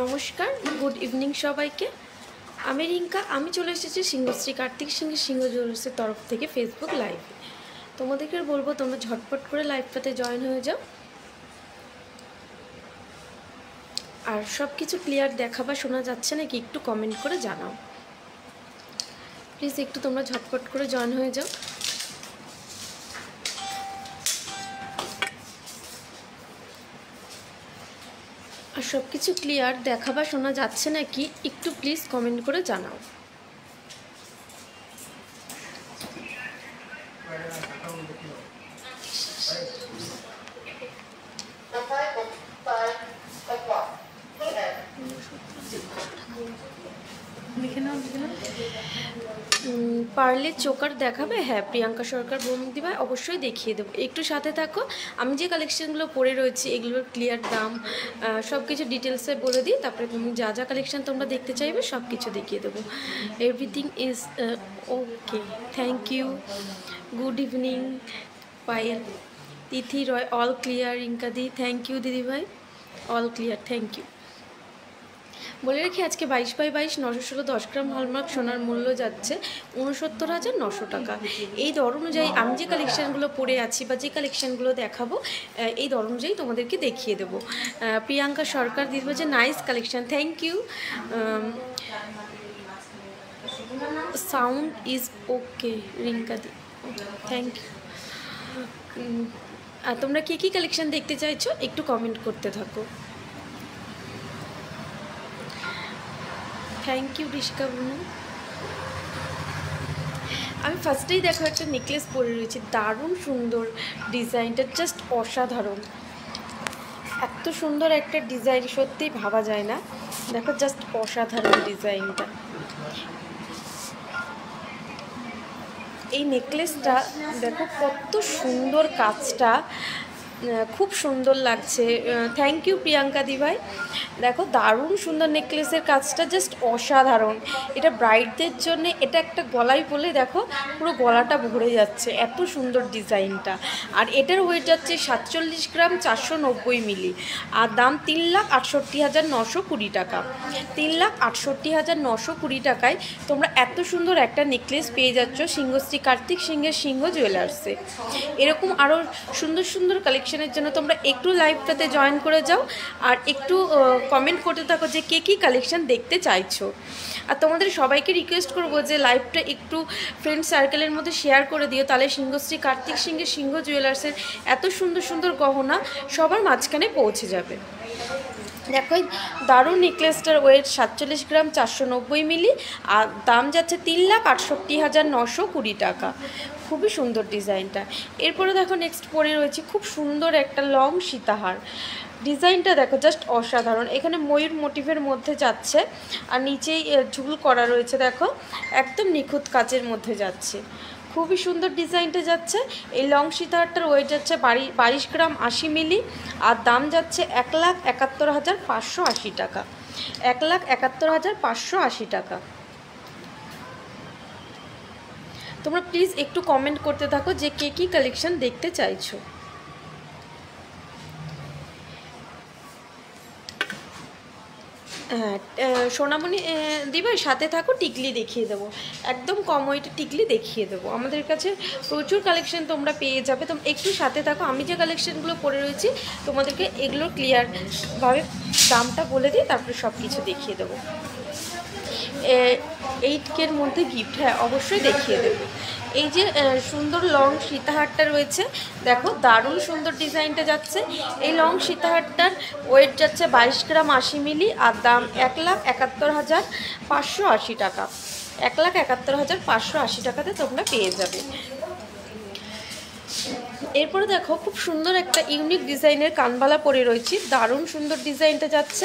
নমস্কার, good evening সবাইকে। আমি রিঙ্কা। আমি চলে এসেছি সিংহশ্রী কার্তিক সিংহের সিংহ জুয়েলার্সের তরফ থেকে ফেসবুক লাইভে। তোমাদেরকে বলবো তোমরা ঝটপট করে লাইভটাতে জয়েন হয়ে যাও, আর সব কিছু ক্লিয়ার দেখা বা শোনা যাচ্ছে নাকি একটু কমেন্ট করে জানাও প্লিজ। একটু তোমরা ঝটপট করে জয়েন হয়ে যাও। আর সব কিছু ক্লিয়ার দেখা বা শোনা যাচ্ছে নাকি একটু প্লিজ কমেন্ট করে জানাও। পারলে চোকার দেখাবে? হ্যাঁ, প্রিয়াঙ্কা সরকার বৌদিভাই অবশ্যই দেখিয়ে দেবো। একটু সাথে থাকো। আমি যে কালেকশানগুলো পরে রয়েছি এগুলোর ক্লিয়ার দাম সব কিছু ডিটেলসে বলে দিই, তারপরে তুমি যা যা কালেকশান তোমরা দেখতে চাইবে সব কিছু দেখিয়ে দেবো। Everything is okay, thank you. Good evening Payel, Tithi Roy, all clear. রিঙ্কাদি, থ্যাংক ইউ দিদিভাই, অল ক্লিয়ার, থ্যাংক ইউ। বলে রাখি আজকে 22x22 916 10 গ্রাম হলমার্ক সোনার মূল্য যাচ্ছে 69,900 টাকা। এই দর অনুযায়ী আমি যে কালেকশানগুলো পরে আছি বা যে কালেকশানগুলো দেখাবো এই দর অনুযায়ী তোমাদেরকে দেখিয়ে দেবো। প্রিয়াঙ্কা সরকার দিদি বলছে nice collection, thank you. Sound is okay Rinka di, thank you. আর তোমরা কী কালেকশান দেখতে চাইছো একটু কমেন্ট করতে থাকো। থ্যাংক ইউ ঋষিকা বুনু। আমি ফার্স্টেই দেখো একটা নেকলেস পরে রয়েছি, দারুণ সুন্দর ডিজাইনটা, জাস্ট অসাধারণ। এত সুন্দর একটা ডিজাইন সত্যিই ভাবা যায় না। দেখো জাস্ট অসাধারণ ডিজাইনটা। এই নেকলেসটা দেখো কত সুন্দর, কাজটা খুব সুন্দর লাগছে। থ্যাংক ইউ প্রিয়াঙ্কা দিভাই। দেখো দারুণ সুন্দর নেকলেসের কাজটা, জাস্ট অসাধারণ। এটা ব্রাইডদের জন্য এটা একটা গলায় বলে দেখো পুরো গলাটা ভরে যাচ্ছে, এত সুন্দর ডিজাইনটা। আর এটার ওয়েট যাচ্ছে 47 গ্রাম 490 মিলি, আর দাম 3,68,920 টাকা। 3,68,920 টাকায় তোমরা এত সুন্দর একটা নেকলেস পেয়ে যাচ্ছ সিংহশ্রী কার্তিক সিংহের সিংহ জুয়েলার্সে। এরকম আরও সুন্দর সুন্দর কালেকশনের জন্য তোমরা একটু লাইভটাতে জয়েন করে যাও, আর একটু কমেন্ট করতে থাকো যে কী কালেকশন দেখতে চাইছো। আর তোমাদের সবাইকে রিকোয়েস্ট করবো যে লাইভটা একটু ফ্রেন্ড সার্কেলের মধ্যে শেয়ার করে দিও, তাহলে সিংহশ্রী কার্তিক সিংহের সিংহ জুয়েলার্সের এত সুন্দর সুন্দর গহনা সবার মাঝখানে পৌঁছে যাবে। দেখো দারুণ নেকলেসটার ওয়েট 47 গ্রাম 490 মিলি, আর দাম যাচ্ছে 3,68,920 টাকা। খুবই সুন্দর ডিজাইনটা। এরপরে দেখো নেক্সট পরে রয়েছে খুব সুন্দর একটা লং সীতাহার। ডিজাইনটা দেখো জাস্ট অসাধারণ। এখানে ময়ূর মোটিভের মধ্যে যাচ্ছে, আর নিচেই ঝুল করা রয়েছে, দেখো একদম নিখুঁত কাজের মধ্যে যাচ্ছে। খুবই সুন্দর ডিজাইনটা যাচ্ছে। এই লং সীতাহারটার ওয়েট যাচ্ছে 22 গ্রাম 80 মিলি, আর দাম যাচ্ছে 1,71,580 টাকা। 1,71,580 টাকা। তোমরা প্লিজ একটু কমেন্ট করতে থাকো যে কী কালেকশন দেখতে চাইছো। হ্যাঁ সোনামণি দিভাই সাথে থাকো, টিকলি দেখিয়ে দেবো, একদম কম ওয়েটে টিকলি দেখিয়ে দেবো। আমাদের কাছে প্রচুর কালেকশন তোমরা পেয়ে যাবে, তোমরা একটু সাথে থাকো। আমি যে কালেকশনগুলো পরে রয়েছি তোমাদেরকে এগুলো ক্লিয়ারভাবে দামটা বলে দিই, তারপরে সব কিছু দেখিয়ে দেবো। 8K মধ্যে গিফট, হ্যাঁ অবশ্যই দেখিয়ে দেবো। এই যে সুন্দর লং সীতাহারটা রয়েছে, দেখো দারুণ সুন্দর ডিজাইনটা যাচ্ছে। এই লং সীতাহারটার ওয়েট যাচ্ছে 22 গ্রাম 80 মিলি, আর দাম 1,71,580 টাকা। 1,71,580 টাকাতে তোমরা পেয়ে যাবে। এরপরে দেখো খুব সুন্দর একটা ইউনিক ডিজাইনের কানবালা পরে রয়েছি, দারুণ সুন্দর ডিজাইনটা যাচ্ছে।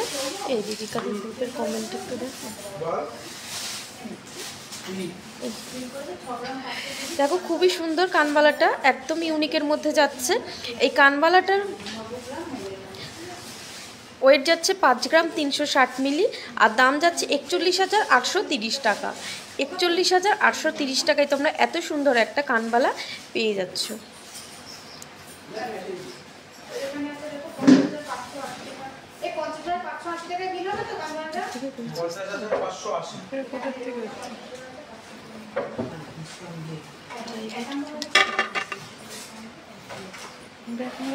এই দিদিকা গ্রুপের কমেন্ট একটু দেখো। দেখো খুবই সুন্দর কানবালাটা, একদম ইউনিকের মধ্যে যাচ্ছে। এই কানবালাটার ওয়েট যাচ্ছে 5 গ্রাম 360 মিলি, আর দাম যাচ্ছে 41,830 টাকা। 41,830 টাকায় তোমরা এত সুন্দর একটা কানবালা পেয়ে যাচ্ছ। এই 50,580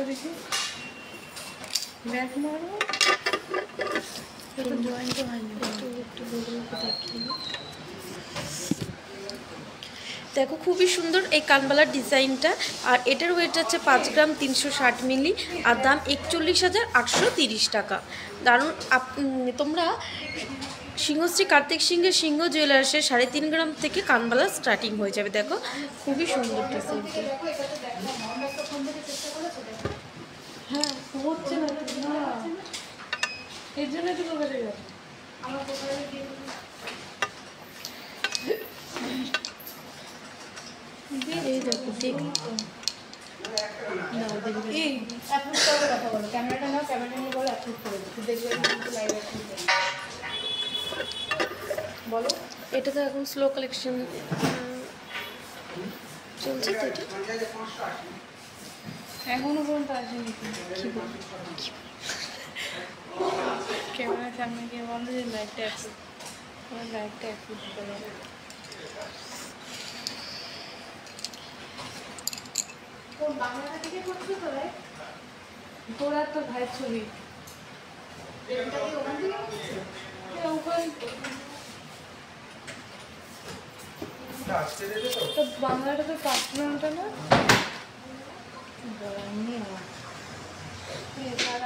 দেখি ব্যাক মারো, জয়েন্ট হয়নি, একটু দেখিয়ে। দেখো খুবই সুন্দর এই কানবালার ডিজাইনটা। আর এটার ওয়েট যাচ্ছে 5 গ্রাম 360 মিলি, আর দাম 41,830 টাকা। দারুণ। তোমরা সিংহশ্রী কার্তিক সিংহের সিংহ জুয়েলার্সের 3.5 গ্রাম থেকে কানবালা স্টার্টিং হয়ে যাবে। দেখো খুবই সুন্দর ডিজাইনটা। হ্যাঁ হচ্ছে না, এর জন্য একটু কাছে যাবে। এই দেখো দেখ কথা বলো, ক্যামেরাটা নাও, ক্যামেরাটা নিয়ে বলো, অ্যাপ্রুভ করে দেবো, দেখবে লাইভ বলো। এটা তো এখন স্লো কালেকশন চলছে, তো এটা এখনো পর্যন্ত আসেনি। ক্যামেরার সামনে গিয়ে বলো যে লাইভটা অ্যাপ্রুভ করো। তোরা তো ভাইয়ের ছবি বাংলাটা তো পার্সোনালটা না,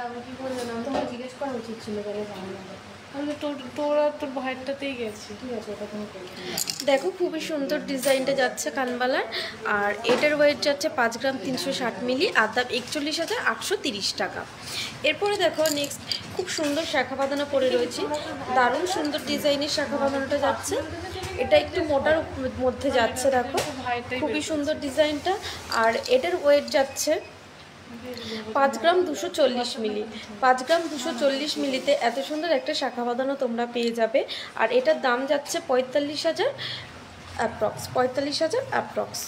আমি কি করবো না, তোমার জিজ্ঞেস করা উচিত ছিল তাহলে বাংলাটা। তোরা তোর ভাইয়েরটাতেই গেছি, ঠিক আছে। এটা তুমি দেখো খুবই সুন্দর ডিজাইনটা যাচ্ছে কানবালার। আর এটার ওয়েট যাচ্ছে 5 গ্রাম 360 মিলি, আর দাম 41,830 টাকা। এরপরে দেখো নেক্সট খুব সুন্দর শাখা বাঁধানো পরে রয়েছে, দারুণ সুন্দর ডিজাইনের শাখা বাঁধানোটা যাচ্ছে। এটা একটু মোটার মধ্যে যাচ্ছে, দেখো খুবই সুন্দর ডিজাইনটা। আর এটার ওয়েট যাচ্ছে 5 গ্রাম 240 মিলি। 5 গ্রাম 240 মিলিতে এত সুন্দর একটা শাখা বাঁধানো তোমরা পেয়ে যাবে। আর এটার দাম যাচ্ছে 45,000 অ্যাপ্রক্স, 45,000 অ্যাপ্রক্স।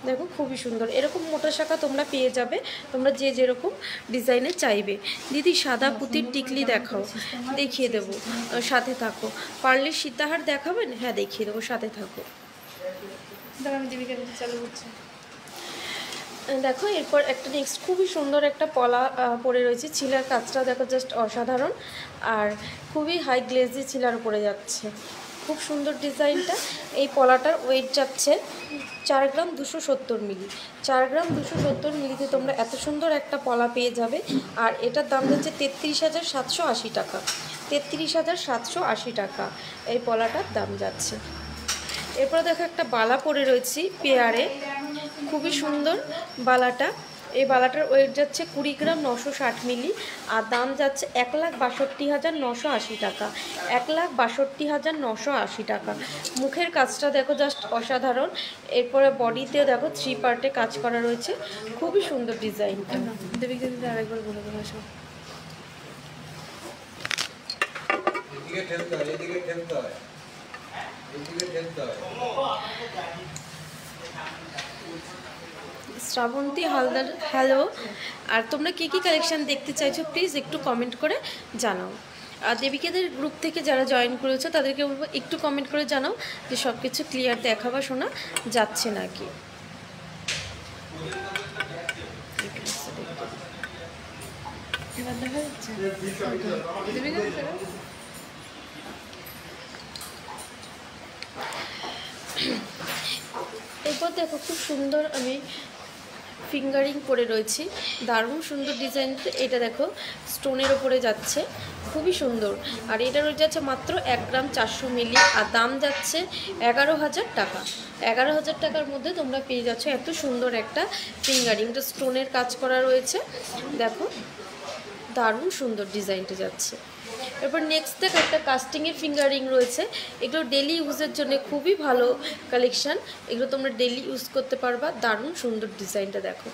দেখো খুবই সুন্দর এরকম মোটা শাখা তোমরা পেয়ে যাবে, তোমরা যে যেরকম ডিজাইনে চাইবে। দিদি সাদা পুঁতির টিকলি দেখাও, দেখিয়ে দেবো, সাথে থাকো। পারলে সীতাহার দেখাবেন? হ্যাঁ দেখিয়ে দেবো, সাথে থাকো। আমি দেবিকা চালু করছি। দেখো এরপর একটা নেক্সট খুবই সুন্দর একটা পলা পরে রয়েছে, ছিলার কাজটা দেখো জাস্ট অসাধারণ। আর খুবই হাই গ্লেজি ছিলার পরে যাচ্ছে, খুব সুন্দর ডিজাইনটা। এই পলাটার ওয়েট যাচ্ছে 4 গ্রাম 270 মিলি। 4 গ্রাম 270 মিলিতে তোমরা এত সুন্দর একটা পলা পেয়ে যাবে। আর এটার দাম যাচ্ছে 33,780 টাকা। 33,780 টাকা এই পলাটার দাম যাচ্ছে। এরপর দেখো একটা বালা পরে রয়েছি পেয়ারে, খুবই সুন্দর বালাটা। এই বালাটার ওয়েট যাচ্ছে 20 গ্রাম 960 মিলি, আর দাম যাচ্ছে 1,62,980 টাকা। 1,62,980 টাকা। মুখের কাজটা দেখো জাস্ট অসাধারণ। এরপরে বডিতেও দেখো 3 পার্টে কাজ করা রয়েছে, খুবই সুন্দর ডিজাইনটা। দেবিকা দিদি আরেকবার বলে দেবো। শ্রাবন্তী হালদার হ্যালো। আর তোমরা কী কী কালেকশান দেখতে চাইছো প্লিজ একটু কমেন্ট করে জানাও। আর দেবিকাদের গ্রুপ থেকে যারা জয়েন করেছো তাদেরকে বলবো একটু কমেন্ট করে জানাও যে সব কিছু ক্লিয়ার দেখা বা শোনা যাচ্ছে নাকি। এবার দেখা যাচ্ছে এরপর দেখো খুব সুন্দর আমি ফিঙ্গারিং পরে রয়েছি, দারুণ সুন্দর ডিজাইন। এটা দেখো স্টোনের ওপরে যাচ্ছে, খুবই সুন্দর। আর এটার ওই যাচ্ছে মাত্র 1 গ্রাম 400 মিলি, আর দাম যাচ্ছে 11,000 টাকা। 11,000 টাকার মধ্যে তোমরা পেয়ে যাচ্ছ এত সুন্দর একটা ফিঙ্গারিং। এটা স্টোনের কাজ করা রয়েছে, দেখো দারুণ সুন্দর ডিজাইনটা যাচ্ছে। এরপর নেক্সট দেখো একটা কাস্টিংয়ের ফিঙ্গারিং রয়েছে, এগুলো ডেলি ইউজের জন্য খুবই ভালো কালেকশান। এগুলো তোমরা ডেলি ইউজ করতে পারবা, দারুণ সুন্দর ডিজাইনটা দেখো।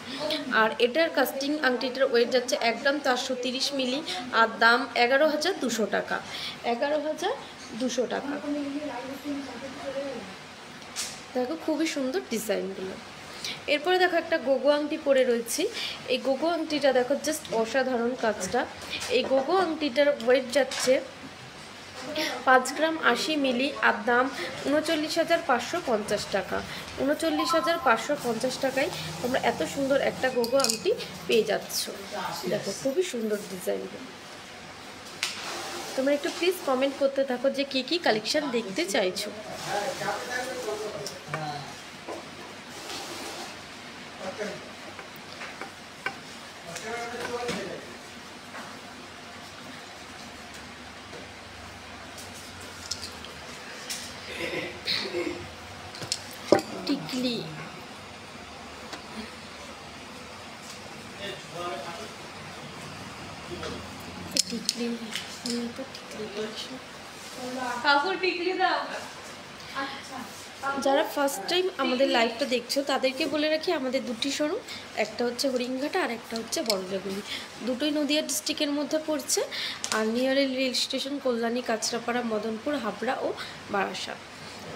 আর এটার কাস্টিং আংটিটার ওয়েট যাচ্ছে 1 গ্রাম 430 মিলি, আর দাম 11,200 টাকা। 11,200 টাকা। দেখো খুবই সুন্দর ডিজাইনগুলো। এরপরে দেখো একটা গোগো আংটি পরে রয়েছি। এই গোগো আংটিটা দেখো জাস্ট অসাধারণ কাজটা। এই গোগো আংটিটার ওয়েট যাচ্ছে 5 গ্রাম 80 মিলি, আর দাম 39,550 টাকা। 39,550 টাকায় তোমরা এত সুন্দর একটা গোগো আংটি পেয়ে যাচ্ছ। দেখো খুবই সুন্দর ডিজাইন। তোমরা একটু প্লিজ কমেন্ট করতে থাকো যে কী কী কালেকশন দেখতে চাইছো। টিকলি টিকলি যারা ফার্স্ট টাইম আমাদের লাইভটা দেখছো তাদেরকে বলে রাখি, আমাদের দুটি শোরুম, একটা হচ্ছে হরিণঘাটা আর একটা হচ্ছে বড়জাগুলি। দুটোই নদিয়া ডিস্ট্রিক্টের মধ্যে পড়ছে। আর নিয়ারে রেল স্টেশন কল্যাণী, কাঁচরাপাড়া, মদনপুর, হাবড়া ও বারাসাত।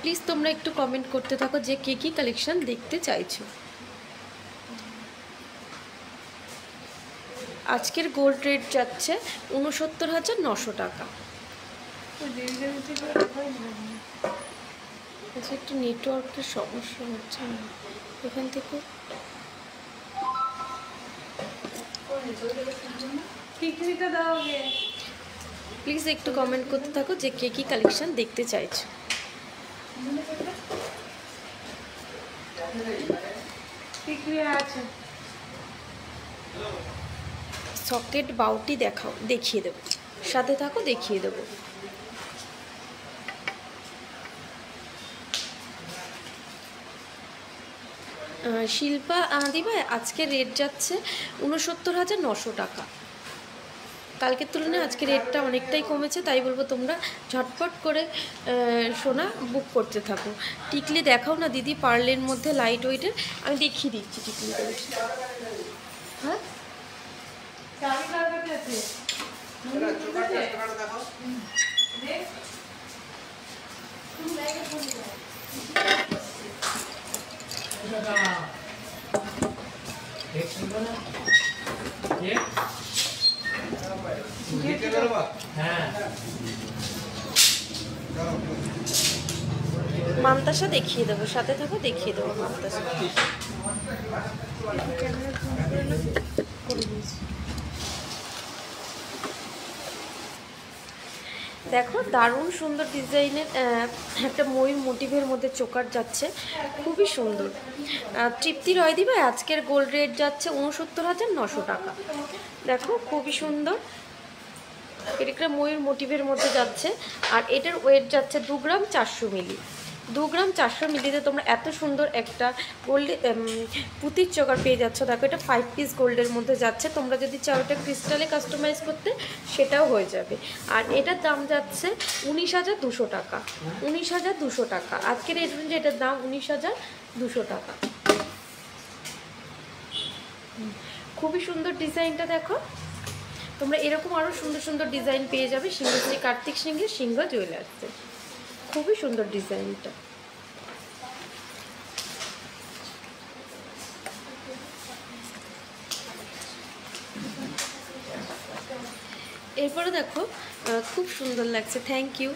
প্লিজ তোমরা একটু কমেন্ট করতে থাকো যে কে কী কালেকশন দেখতে চাইছো। আজকের গোল্ড রেট যাচ্ছে 69,900 টাকা। একটু নেটওয়ার্কের সমস্যা হচ্ছে না এখান থেকে। প্লিজ একটু কমেন্ট করতে থাকো যে কে কী কালেকশন দেখতে চাইছো। সকেট বাউটি দেখিয়ে দেবো, সাথে থাকো দেখিয়ে দেবো। শিল্পা দিবা আজকে রেট যাচ্ছে 69,900 টাকা। কালকের তুলনায় আজকে রেটটা অনেকটাই কমেছে, তাই বলবো তোমরা ঝটপট করে সোনা বুক করতে থাকো। টিকলি দেখাও না দিদি, পার্লের মধ্যে লাইট ওয়েটের। আমি দেখিয়ে দিচ্ছি টিকলি। হ্যাঁ মান্তাসা দেখিয়ে দেবো, সাথে থাকো দেখিয়ে দেবো মান্তাসা। দেখো দারুণ সুন্দর ডিজাইনের একটা ময়ূর মোটিভের মধ্যে চোকার যাচ্ছে, খুবই সুন্দর। তৃপ্তি রয় দিবা আজকের গোল্ড রেট যাচ্ছে 69,900 টাকা। দেখো খুবই সুন্দর, এটা একটা ময়ূর মোটিভের মধ্যে যাচ্ছে। আর এটার ওয়েট যাচ্ছে 2 গ্রাম 400 মিলি। 2 গ্রাম 400 মিলিতে তোমরা এত সুন্দর একটা গোল্ড পুঁতির চোকার পেয়ে যাচ্ছ। দেখো এটা 5 পিস গোল্ডের মধ্যে যাচ্ছে। তোমরা যদি চাও এটা ক্রিস্টালে কাস্টমাইজ করতে সেটাও হয়ে যাবে। আর এটার দাম যাচ্ছে 19,200 টাকা। 19,200 টাকা আজকের এই রেঞ্জে এটার দাম 19,200 টাকা। খুবই সুন্দর ডিজাইনটা দেখো। তোমরা এরকম আরও সুন্দর সুন্দর ডিজাইন পেয়ে যাবে সিংহশ্রী কার্তিক সিংহের সিংহ জুয়েলার্সে। খুবই সুন্দর ডিজাইনটা। এরপরে দেখো খুব সুন্দর লাগছে, থ্যাংক ইউ।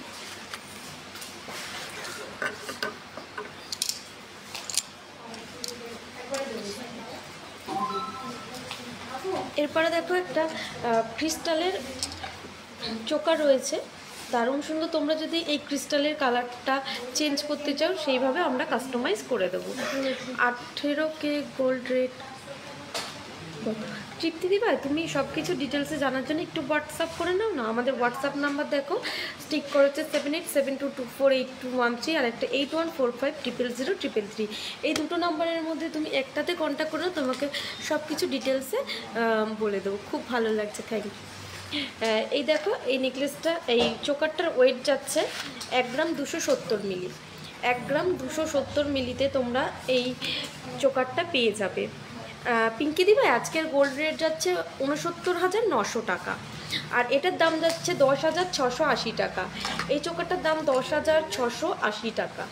এরপরে দেখো একটা ক্রিস্টালের চোকার রয়েছে, দারুণ সুন্দর। তোমরা যদি এই ক্রিস্টালের কালারটা চেঞ্জ করতে চাও সেইভাবে আমরা কাস্টমাইজ করে দেবো। 18K gold rate. তৃপ্তি দিবা তুমি সব কিছু ডিটেলসে জানার জন্য একটু হোয়াটসঅ্যাপ করে নাও না। আমাদের হোয়াটসঅ্যাপ নাম্বার দেখো স্টিক করেছে 7872248213 আর একটা 8145000333। এই দুটো নাম্বারের মধ্যে তুমি একটাতে কন্ট্যাক্ট করে তোমাকে সব কিছু ডিটেলসে বলে দেবো। খুব ভালো লাগছে, থ্যাংক ইউ। এই দেখো এই নেকলেসটা, এই চোকারটার ওয়েট যাচ্ছে 1 গ্রাম 270 মিলি। 1 গ্রাম 270 মিলিতে তোমরা এই চোকারটা পেয়ে যাবে। পিঙ্কি দিবা আজকের গোল্ড রেট যাচ্ছে 69,900 টাকা। আর এটার দাম যাচ্ছে 10,680 টাকা। এই চোকারটার দাম 10,680 টাকা।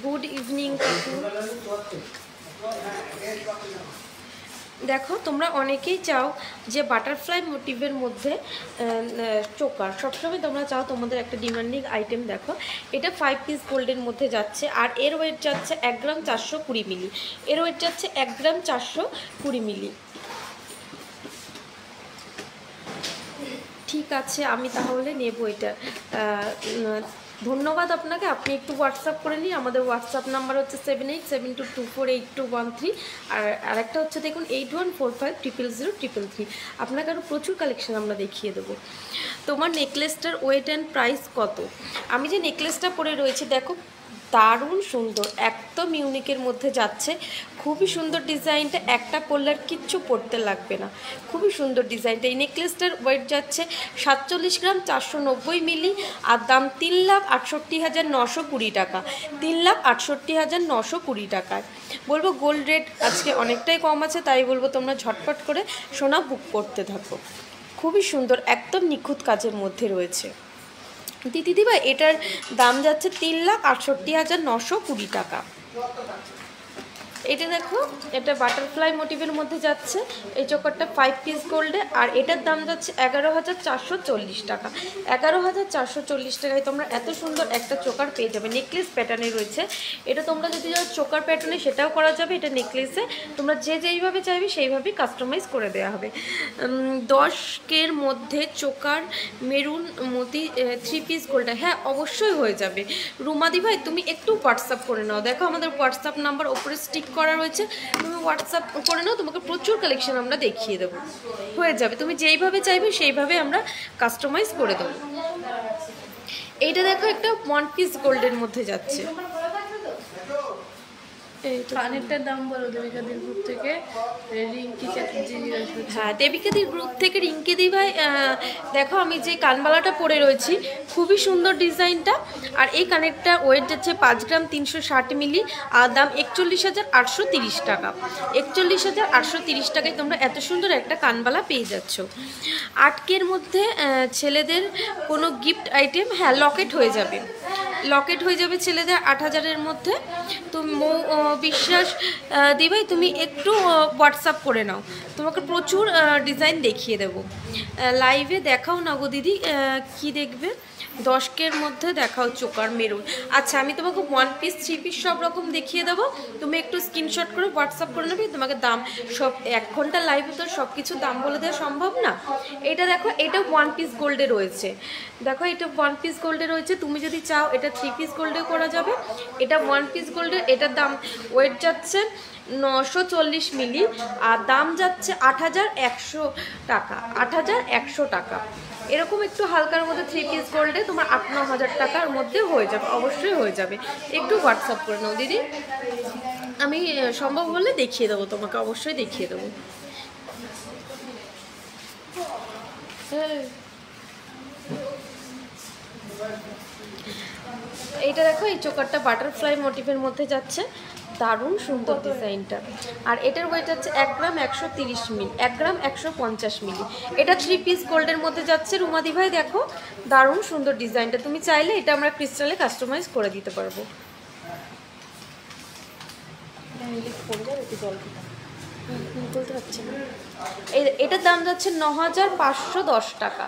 গুড ইভিনিং কাকু। দেখো তোমরা অনেকেই চাও যে বাটারফ্লাই মোটিভের মধ্যে চোকার, সবসময় তোমরা চাও, তোমাদের একটা ডিমান্ডিং আইটেম। দেখো এটা 5 পিস গোল্ডের মধ্যে যাচ্ছে, আর এর ওয়েট যাচ্ছে 1 গ্রাম 420 মিলি। এর ওয়েট যাচ্ছে 1 গ্রাম 420 মিলি। ঠিক আছে, আমি তাহলে নেব এটা। ধন্যবাদ আপনাকে। আপনি একটু হোয়াটসঅ্যাপ করে নিন। আমাদের হোয়াটসঅ্যাপ নাম্বার হচ্ছে 7872248213, আর আরেকটা হচ্ছে দেখুন 8145000033। আপনাকে আরও প্রচুর কালেকশন আমরা দেখিয়ে দেবো। তোমার নেকলেসটার ওয়েট অ্যান্ড প্রাইস কত? আমি যে নেকলেসটা পরে রয়েছে দেখো, দারুণ সুন্দর, একদম ইউনিকের মধ্যে যাচ্ছে। খুবই সুন্দর ডিজাইনটা, একটা পরলে আর কিচ্ছু পরতে লাগবে না। খুবই সুন্দর ডিজাইনটা। এই নেকলেসটার ওয়েট যাচ্ছে 47 গ্রাম 490 মিলি, আর দাম 3,68,920 টাকা। 3,68,920 টাকায় বলবো। গোল্ড রেট আজকে অনেকটাই কম আছে, তাই বলবো তোমরা ঝটপট করে সোনা বুক করতে থাকো। খুবই সুন্দর, একদম নিখুঁত কাজের মধ্যে রয়েছে। দিদিভাই এটার দাম যাচ্ছে 3,68,920 টাকা। এটা দেখো, এটা বাটারফ্লাই মোটিভের মধ্যে যাচ্ছে। এই চোকারটা 5 পিস গোল্ডে, আর এটার দাম যাচ্ছে 11,440 টাকা। 11,440 টাকায় তোমরা এত সুন্দর একটা চোকার পেয়ে যাবে। নেকলেস প্যাটার্নে রয়েছে এটা। তোমরা যদি যাও চোকার প্যাটার্নে সেটাও করা যাবে। এটা নেকলেসে তোমরা যেইভাবে চাইবে সেইভাবেই কাস্টমাইজ করে দেওয়া হবে। 10K মধ্যে চোকার মেরুন মতি 3 পিস গোল্ডে, হ্যাঁ অবশ্যই হয়ে যাবে। রুমাদি ভাই তুমি একটু হোয়াটসঅ্যাপ করে নাও। দেখো আমাদের হোয়াটসঅ্যাপ নাম্বার ওপরে স্টিক করা রয়েছে, তুমি হোয়াটসঅ্যাপ করে নাও, তোমাকে প্রচুর কালেকশন আমরা দেখিয়ে দেবো। হয়ে যাবে, তুমি যেইভাবে চাইবে সেইভাবে আমরা কাস্টমাইজ করে দেবো। এইটা দেখো একটা 1 পিস গোল্ডের মধ্যে যাচ্ছে। কানেরটার দাম বলো দেবিকাদির গ্রুপ থেকে রিঙ্কি চ্যাটার্জি। হ্যাঁ দেবিকাদির গ্রুপ থেকে রিঙ্কি দি ভাই। দেখো আমি যে কানবালাটা পরে রয়েছি, খুবই সুন্দর ডিজাইনটা। আর এই কানেরটা ওয়েট যাচ্ছে 5 গ্রাম 360 মিলি, আর দাম 41,830 টাকা। 41,830 টাকায় তোমরা এত সুন্দর একটা কানবালা পেয়ে যাচ্ছ। 8Kর মধ্যে ছেলেদের কোনো গিফট আইটেম, হ্যাঁ লকেট হয়ে যাবে। লকেট হয়ে যাবে ছেলেদের 8,000-এর মধ্যে। তো বিশ্বাস দিভাই তুমি একটু হোয়াটসঅ্যাপ করে নাও, তোমাকে প্রচুর ডিজাইন দেখিয়ে দেবো। লাইভে দেখাও না গো দিদি, কি দেখবে? 10Kর মধ্যে দেখাও চোকার মেরুন। আচ্ছা আমি তোমাকে 1 পিস 3 পিস সব রকম দেখিয়ে দেবো, তুমি একটু স্ক্রিনশট করে হোয়াটসঅ্যাপ করে নেবে। তোমাকে দাম সব 1 ঘন্টা লাইভে তো সব কিছু দাম বলে দেওয়া সম্ভব না। এটা দেখো, এটা 1 পিস গোল্ডে রয়েছে। দেখো এটা 1 পিস গোল্ডে রয়েছে। তুমি যদি চাও এটা 3 পিস গোল্ডে করা যাবে। এটা 1 পিস গোল্ডে, এটার দাম ওয়েট যাচ্ছে 940 মিলি, আর দাম যাচ্ছে 8,100 টাকা। 8,100 টাকা। এরকম একটু হালকার মধ্যে 3 পিস গোল্ডে তোমার 8-9 হাজার টাকার মধ্যে হয়ে যাবে, অবশ্যই হয়ে যাবে। একটু হোয়াটসঅ্যাপ করে নাও দিদি, আমি সম্ভব হলে দেখিয়ে দেবো, তোমাকে অবশ্যই দেখিয়ে দেবো। এইটা দেখো, এই চোকারটা বাটারফ্লাই মোটিভের মধ্যে যাচ্ছে, দারুণ সুন্দর ডিজাইনটা। আর এটার ওয়েট যাচ্ছে 1 গ্রাম 130 মিলি, 1 গ্রাম 150 মিলি। এটা 3 পিস গোল্ডের মধ্যে যাচ্ছে। রুমাদি ভাই দেখো দারুণ সুন্দর ডিজাইনটা, তুমি চাইলে এটা আমরা ক্রিস্টালে কাস্টমাইজ করে দিতে পারবো। বলতে পারছি না। এটার দাম যাচ্ছে 9,510 টাকা।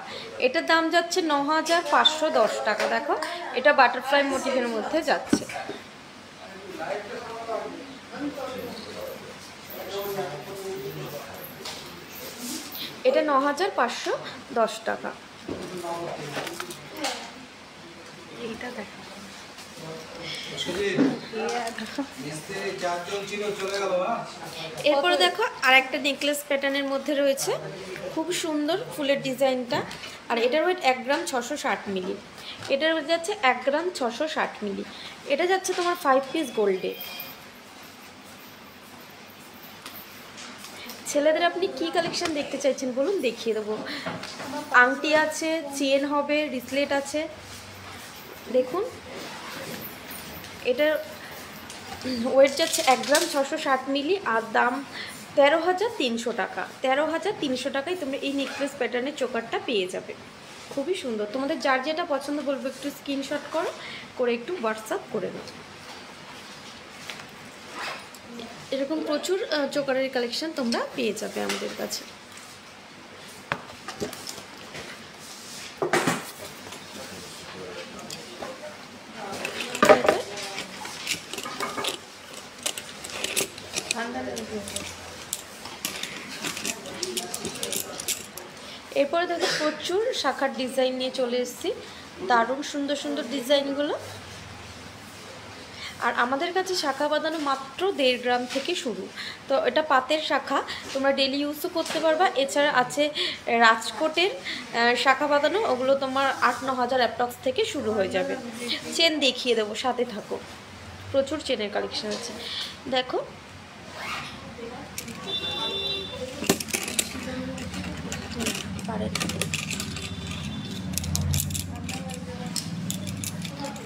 এটার দাম যাচ্ছে 9,510 টাকা। দেখো এটা বাটারফ্লাই মোটিভের মধ্যে যাচ্ছে। এটা 9,510 টাকা। এইটা দেখো, এরপরে দেখো আর একটা নেকলেস প্যাটার্নের মধ্যে রয়েছে, খুব সুন্দর ফুলের ডিজাইনটা। আর এটার ওয়েট 1 গ্রাম 660 মিলি। এটার ওয়েট যাচ্ছে 1 গ্রাম 660 মিলি। এটা যাচ্ছে তোমার 5 পিস গোল্ডে। ছেলেদের আপনি কি কালেকশন দেখতে চাইছেন বলুন, দেখিয়ে দেবো। আংটি আছে, চেন হবে, রিসলেট আছে। দেখুন এটার ওয়েট যাচ্ছে 1 গ্রাম 660 মিলি, আর দাম 13,300 টাকা। 13,300 টাকায় তোমরা এই নেকলেস প্যাটার্নের চোকারটা পেয়ে যাবে। খুবই সুন্দর। তোমাদের যার যেটা পছন্দ বলবো একটু স্ক্রিনশট করো, করে একটু হোয়াটসঅ্যাপ করে নাও। এরকম প্রচুর চোকারের কালেকশন তোমরা পেয়ে যাবে আমাদের কাছে। এরপরে দেখো প্রচুর শাখার ডিজাইন নিয়ে চলে এসেছি, দারুণ সুন্দর সুন্দর ডিজাইনগুলো। আর আমাদের কাছে শাখা বাঁধানো মাত্র 1.5 গ্রাম থেকে শুরু। তো এটা পাতের শাখা, তোমরা ডেলি ইউজও করতে পারবা। এছাড়া আছে রাজকোটের শাখা বাঁধানো, ওগুলো তোমার 8-9 হাজার অ্যাপ্রক্স থেকে শুরু হয়ে যাবে। চেন দেখিয়ে দেবো, সাথে থাকো, প্রচুর চেনের কালেকশন আছে। দেখো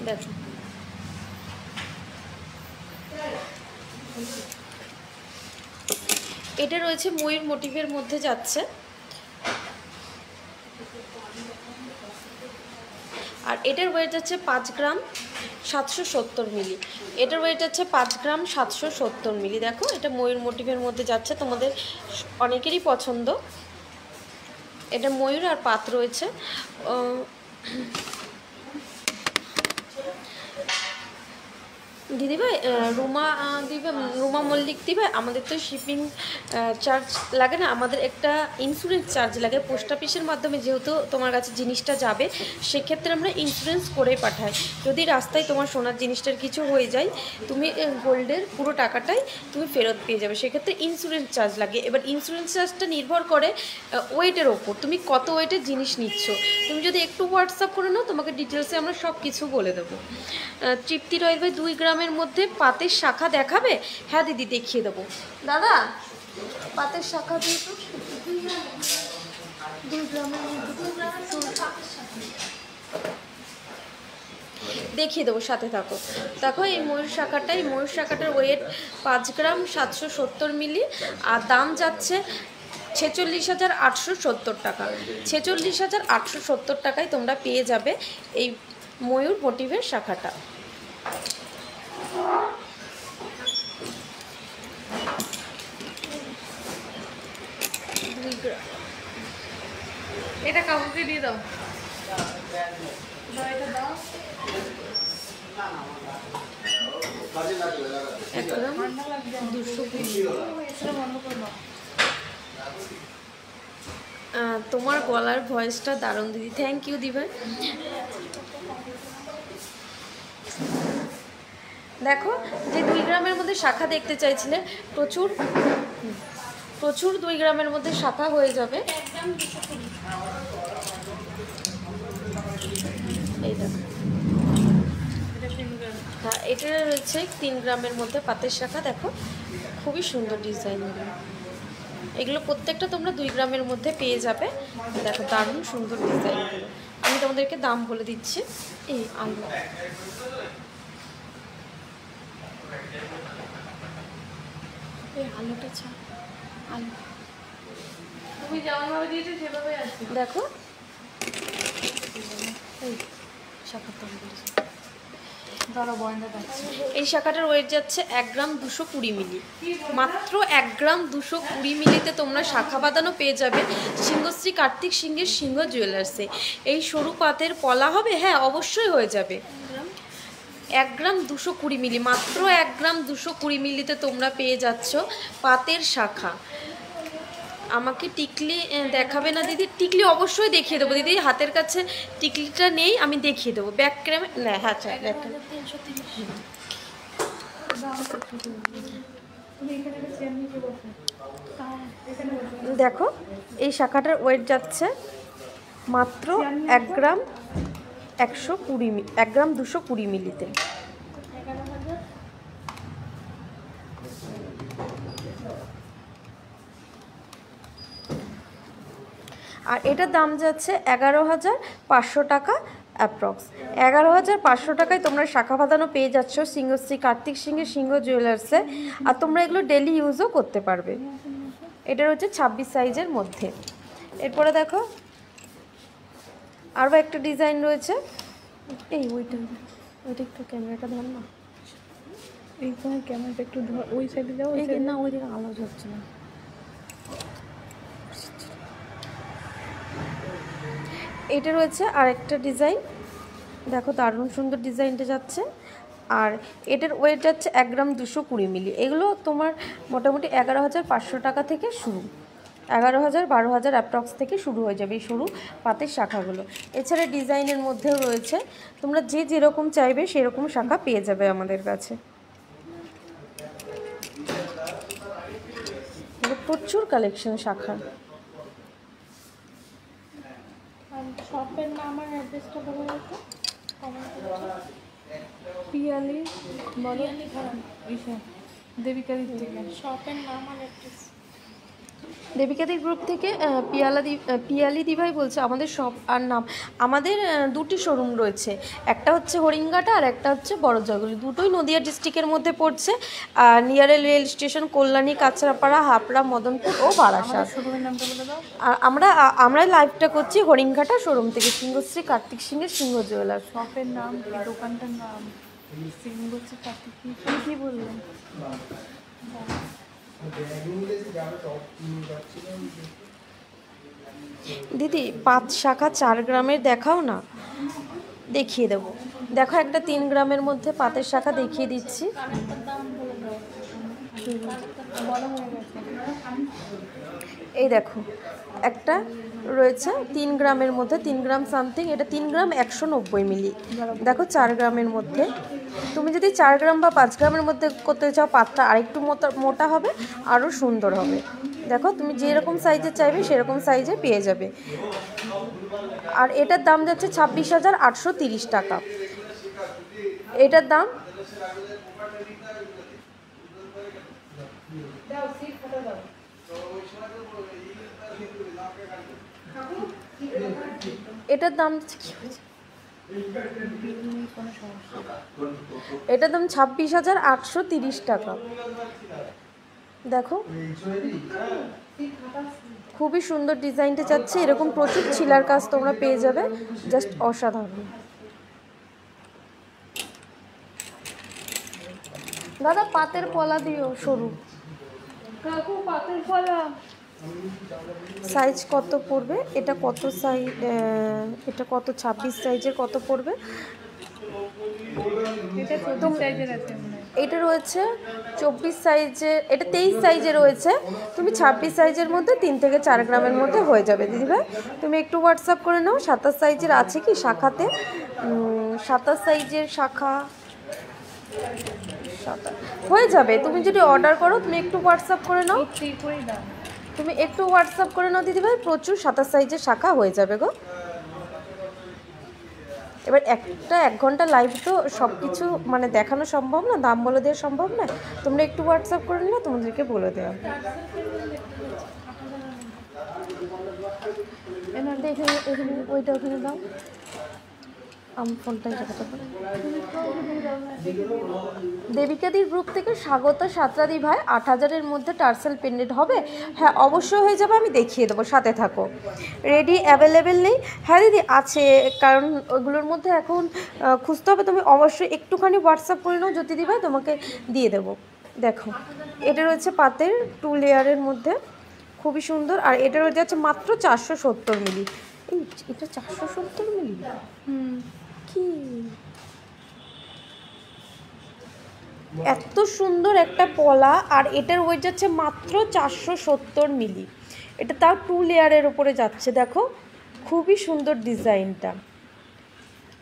দেখো এটা রয়েছে ময়ূর মোটিভের মধ্যে যাচ্ছে। আর এটার ওয়েট যাচ্ছে 5 গ্রাম 770 মিলি। এটার ওয়েট যাচ্ছে 5 গ্রাম 770 মিলি। দেখো এটা ময়ূর মোটিভের মধ্যে যাচ্ছে, তোমাদের অনেকেরই পছন্দ। এটা ময়ূর আর পাত রয়েছে। দিদিভাই রুমা মল্লিক দিবে, আমাদের তো শিপিং চার্জ লাগে না, আমাদের একটা ইন্স্যুরেন্স চার্জ লাগে। পোস্ট অফিসের মাধ্যমে যেহেতু তোমার কাছে জিনিসটা যাবে, সেক্ষেত্রে আমরা ইন্স্যুরেন্স করে পাঠাই। যদি রাস্তায় তোমার সোনার জিনিসটার কিছু হয়ে যায়, তুমি গোল্ডের পুরো টাকাটাই তুমি ফেরত পেয়ে যাবে। সেক্ষেত্রে ইন্স্যুরেন্স চার্জ লাগে। এবার ইন্স্যুরেন্স চার্জটা নির্ভর করে ওয়েটের ওপর, তুমি কত ওয়েটের জিনিস নিচ্ছ। তুমি যদি একটু হোয়াটসঅ্যাপ করে নাও, তোমাকে ডিটেলসে আমরা সব কিছু বলে দেবো। তৃপ্তি রয় ভাই 2 গ্রামের মধ্যে পাতের শাখা দেখাবে? হ্যাঁ দিদি, দেখিয়ে দেবো। দাদা পাতের শাখা দিয়ে তো 2 গ্রামের মধ্যে দেখিয়ে দেবো, সাথে থাকো। দেখো এই ময়ূর শাখাটার ওয়েট 5 গ্রাম 770 মিলি। আর দাম যাচ্ছে 46,870 টাকা। 46,870 টাকায় তোমরা পেয়ে যাবে এই ময়ূর মোটিভের শাখাটা। এটা কাকুকে দিয়ে দাও। তোমার গলার ভয়েসটা দারুণ দিদি, থ্যাংক ইউ দিভাই। দেখো যে 2 গ্রামের মধ্যে শাখা দেখতে চাইছিলে, প্রচুর 2 গ্রামের মধ্যে শাখা হয়ে যাবে। এই দেখো, হ্যাঁ এটা রয়েছে 3 গ্রামের মধ্যে পাতের শাখা। দেখো খুবই সুন্দর ডিজাইনগুলো, এগুলো প্রত্যেকটা তোমরা 2 গ্রামের মধ্যে পেয়ে যাবে। দেখো দারুণ সুন্দর ডিজাইনগুলো। আমি তোমাদেরকে দাম বলে দিচ্ছি। এই আলু আলুটা আলু তুমি যেমনভাবে দিয়েছো সেভাবেই আছে। দেখো এই শাখার দাম বলেছি, এই শাখাটার ওয়েট যাচ্ছে 1 গ্রাম 220 মিলি। মাত্র 1 গ্রাম 220 মিলিতে তোমরা শাখা বাঁধানো পেয়ে যাবে সিংহশ্রী কার্তিক সিংহের সিংহ জুয়েলার্সে। এই সরু পাতের পলা হবে, হ্যাঁ অবশ্যই হয়ে যাবে। 1 গ্রাম 220 মিলি, মাত্র 1 গ্রাম 220 মিলিতে তোমরা পেয়ে যাচ্ছ পাতের শাখা। আমাকে টিকলি দেখাবে না দিদি? টিকলি অবশ্যই দেখিয়ে দেবো দিদি, হাতের কাছে টিকলিটা নেই, আমি দেখিয়ে দেবো। ব্যাক ক্যামে না, হ্যাঁ আচ্ছা দেখো এই শাখাটার ওয়েট যাচ্ছে মাত্র 1 গ্রাম 1 গ্রাম 220 মিলিতে। আর এটার দাম যাচ্ছে 11,500 টাকা অ্যাপ্রক্স। 11,500 টাকায় তোমরা শাখা বাঁধানো পেয়ে যাচ্ছ সিংহশ্রী কার্তিক সিংহের সিংহ জুয়েলার্সে। আর তোমরা এগুলো ডেলি ইউজও করতে পারবে। এটা হচ্ছে 26 সাইজের মধ্যে। এরপরে দেখো আরও একটা ডিজাইন রয়েছে। এই ওইটা একটু ক্যামেরাটা ধর না। এইখানে ক্যামেরাটা একটু ওই সাইডে যাও, ওই না ওইদিকে আলো হচ্ছে না। এটা রয়েছে আরেকটা ডিজাইন, দেখো দারুণ সুন্দর ডিজাইনটা যাচ্ছে। আর এটার ওয়েট যাচ্ছে 1 গ্রাম 220 মিলি। এগুলো তোমার মোটামুটি 11,500 টাকা থেকে শুরু, 11,000 12,000 অ্যাপ্রক্স থেকে শুরু হয়ে যাবে এই সরু পাতের শাখাগুলো। এছাড়া ডিজাইনের মধ্যেও রয়েছে, তোমরা যে যেরকম চাইবে সেরকম শাখা পেয়ে যাবে আমাদের কাছে। প্রচুর কালেকশন শাখা। শপের নাম আর অ্যাড্রেসটা বলে রাখো। পিয়ালি বলো, দেবিকা দিক থেকে শপের নাম আর অ্যাড্রেস। দেবিকাদের গ্রুপ থেকে পিয়ালি দিভাই বলছে আমাদের শপ আর নাম। আমাদের 2টি শোরুম রয়েছে, একটা হচ্ছে হরিঙ্গাটা আর একটা হচ্ছে বড় জয়গুলি। দুটোই নদিয়া ডিস্ট্রিক্টের মধ্যে পড়ছে। নিয়ারে রেল স্টেশন কল্যাণী, কাঁচরাপাড়া, হাবড়া, মদনপুর ও বারাসাত। শোরুমের নামটা বলে দাও। আর আমরা লাইভটা করছি হরিঙ্গাটা শোরুম থেকে, সিংহশ্রী কার্তিক সিংহের সিংহ জুয়েলার্স। শপের নাম কি, দোকানটার নাম? সিংহশ্রী কার্তিক কি বললেন? দিদি 5 শাখা 4 গ্রামের দেখাও না, দেখিয়ে দেবো। দেখো একটা 3 গ্রামের মধ্যে পাতের শাখা দেখিয়ে দিচ্ছি। এই দেখো একটা রয়েছে 3 গ্রামের মধ্যে, 3 গ্রাম সামথিং, এটা 3 গ্রাম 190 মিলি। দেখো 4 গ্রামের মধ্যে। তুমি যদি 4 গ্রাম বা 5 গ্রামের মধ্যে করতে চাও পাতটা আরেকটু মোটা হবে, আরও সুন্দর হবে। দেখো তুমি যেরকম সাইজে চাইবে সেরকম সাইজে পেয়ে যাবে। আর এটার দাম যাচ্ছে 26,830 টাকা। এটার দাম এটার দাম কি হয়েছে, এটার দাম 26,830 টাকা। দেখো খুবই সুন্দর ডিজাইনটা যাচ্ছে, এরকম প্রচুর ছিলার কাজ তোমরা পেয়ে যাবে, জাস্ট অসাধারণ। দাদা পাতের পলা দিও সরু। কাকু পাতের পলা সাইজ কত পড়বে? এটা কত সাইজ, এটা কত 26 সাইজের কত পড়বে? এটা 24 সাইজের আছে মনে হয়। এটা রয়েছে 24 সাইজের, এটা 23 সাইজে রয়েছে। তুমি 26 সাইজের মধ্যে 3 থেকে 4 গ্রামের মধ্যে হয়ে যাবে দিদিভাই। তুমি একটু হোয়াটসঅ্যাপ করে নাও। 27 সাইজের আছে কি শাখাতে? 27 সাইজের শাখা হয়ে যাবে। তুমি যদি অর্ডার করো তুমি একটু হোয়াটসঅ্যাপ করে নাও, তুমি একটু হোয়াটসঅ্যাপ করে নাও দিদিভাই, প্রচুর 27 সাইজের শাখা হয়ে যাবে গো। এবার 1 ঘন্টা লাইভ তো সব কিছু মানে দেখানো সম্ভব না, দাম বলে দেওয়া সম্ভব না। তোমরা একটু হোয়াটসঅ্যাপ করে নিলে তোমাদেরকে বলে দেওয়া। এখানে ওইটা ওখানে দাও, আমি ফোনটাই দেখাতে পারি। দেবিকাদির গ্রুপ থেকে স্বাগত সাতরাদি ভাই 8,000-এর মধ্যে টার্সেল পেন্ডেন্ট হবে? হ্যাঁ অবশ্যই হয়ে যাবে, আমি দেখিয়ে দেবো, সাথে থাকো। রেডি অ্যাভেলেবেল নেই? হ্যাঁ দিদি আছে, কারণ ওগুলোর মধ্যে এখন খুঁজতে হবে। তুমি অবশ্যই একটুখানি হোয়াটসঅ্যাপ করে নাও জ্যোতিদি ভাই, তোমাকে দিয়ে দেবো। দেখো এটা রয়েছে পাতের 2 লেয়ারের মধ্যে, খুবই সুন্দর। আর এটা রয়েছে যাচ্ছে মাত্র 470 মিলি। এই এটা 470 মিলি কি এত সুন্দর একটা পলা। আর এটার ওয়েট যাচ্ছে মাত্র 470 মিলি। এটা তাও 2 লেয়ারের উপরে যাচ্ছে। দেখো খুবই সুন্দর ডিজাইনটা,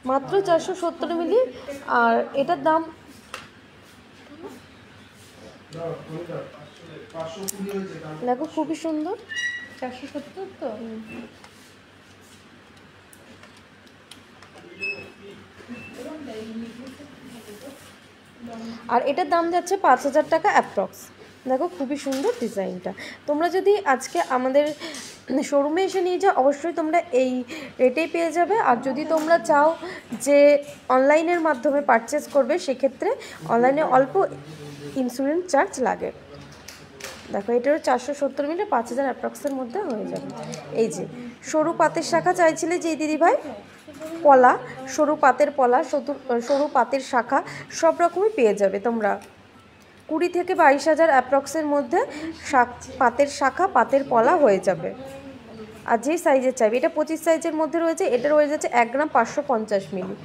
মাত্র 470 মিলি। আর এটার দাম দেখো খুবই সুন্দর, 470 তো। আর এটার দাম যাচ্ছে 5,000 টাকা অ্যাপ্রক্স। দেখো খুবই সুন্দর ডিজাইনটা। তোমরা যদি আজকে আমাদের শোরুমে এসে নিয়ে যাও অবশ্যই তোমরা এই রেটেই পেয়ে যাবে। আর যদি তোমরা চাও যে অনলাইনের মাধ্যমে পারচেস করবে, সেক্ষেত্রে অনলাইনে অল্প ইন্স্যুরেন্স চার্জ লাগে। দেখো এটারও 470 মিলি 5,000 অ্যাপ্রক্সের মধ্যে হয়ে যাবে। এই যে সরু পাতের শাখা চাইছিলে যে দিদিভাই, পলা, সরু পাতের পলা, সরু পাতের শাখা সব রকমই পেয়ে যাবে তোমরা। 20 থেকে 22,000 অ্যাপ্রক্সের মধ্যে পাতের শাখা পাতের পলা হয়ে যাবে। আর যেই সাইজের চাইবে, এটা 25 সাইজের মধ্যে রয়েছে। এটা রয়ে যাচ্ছে 1 গ্রাম 550 মিলি,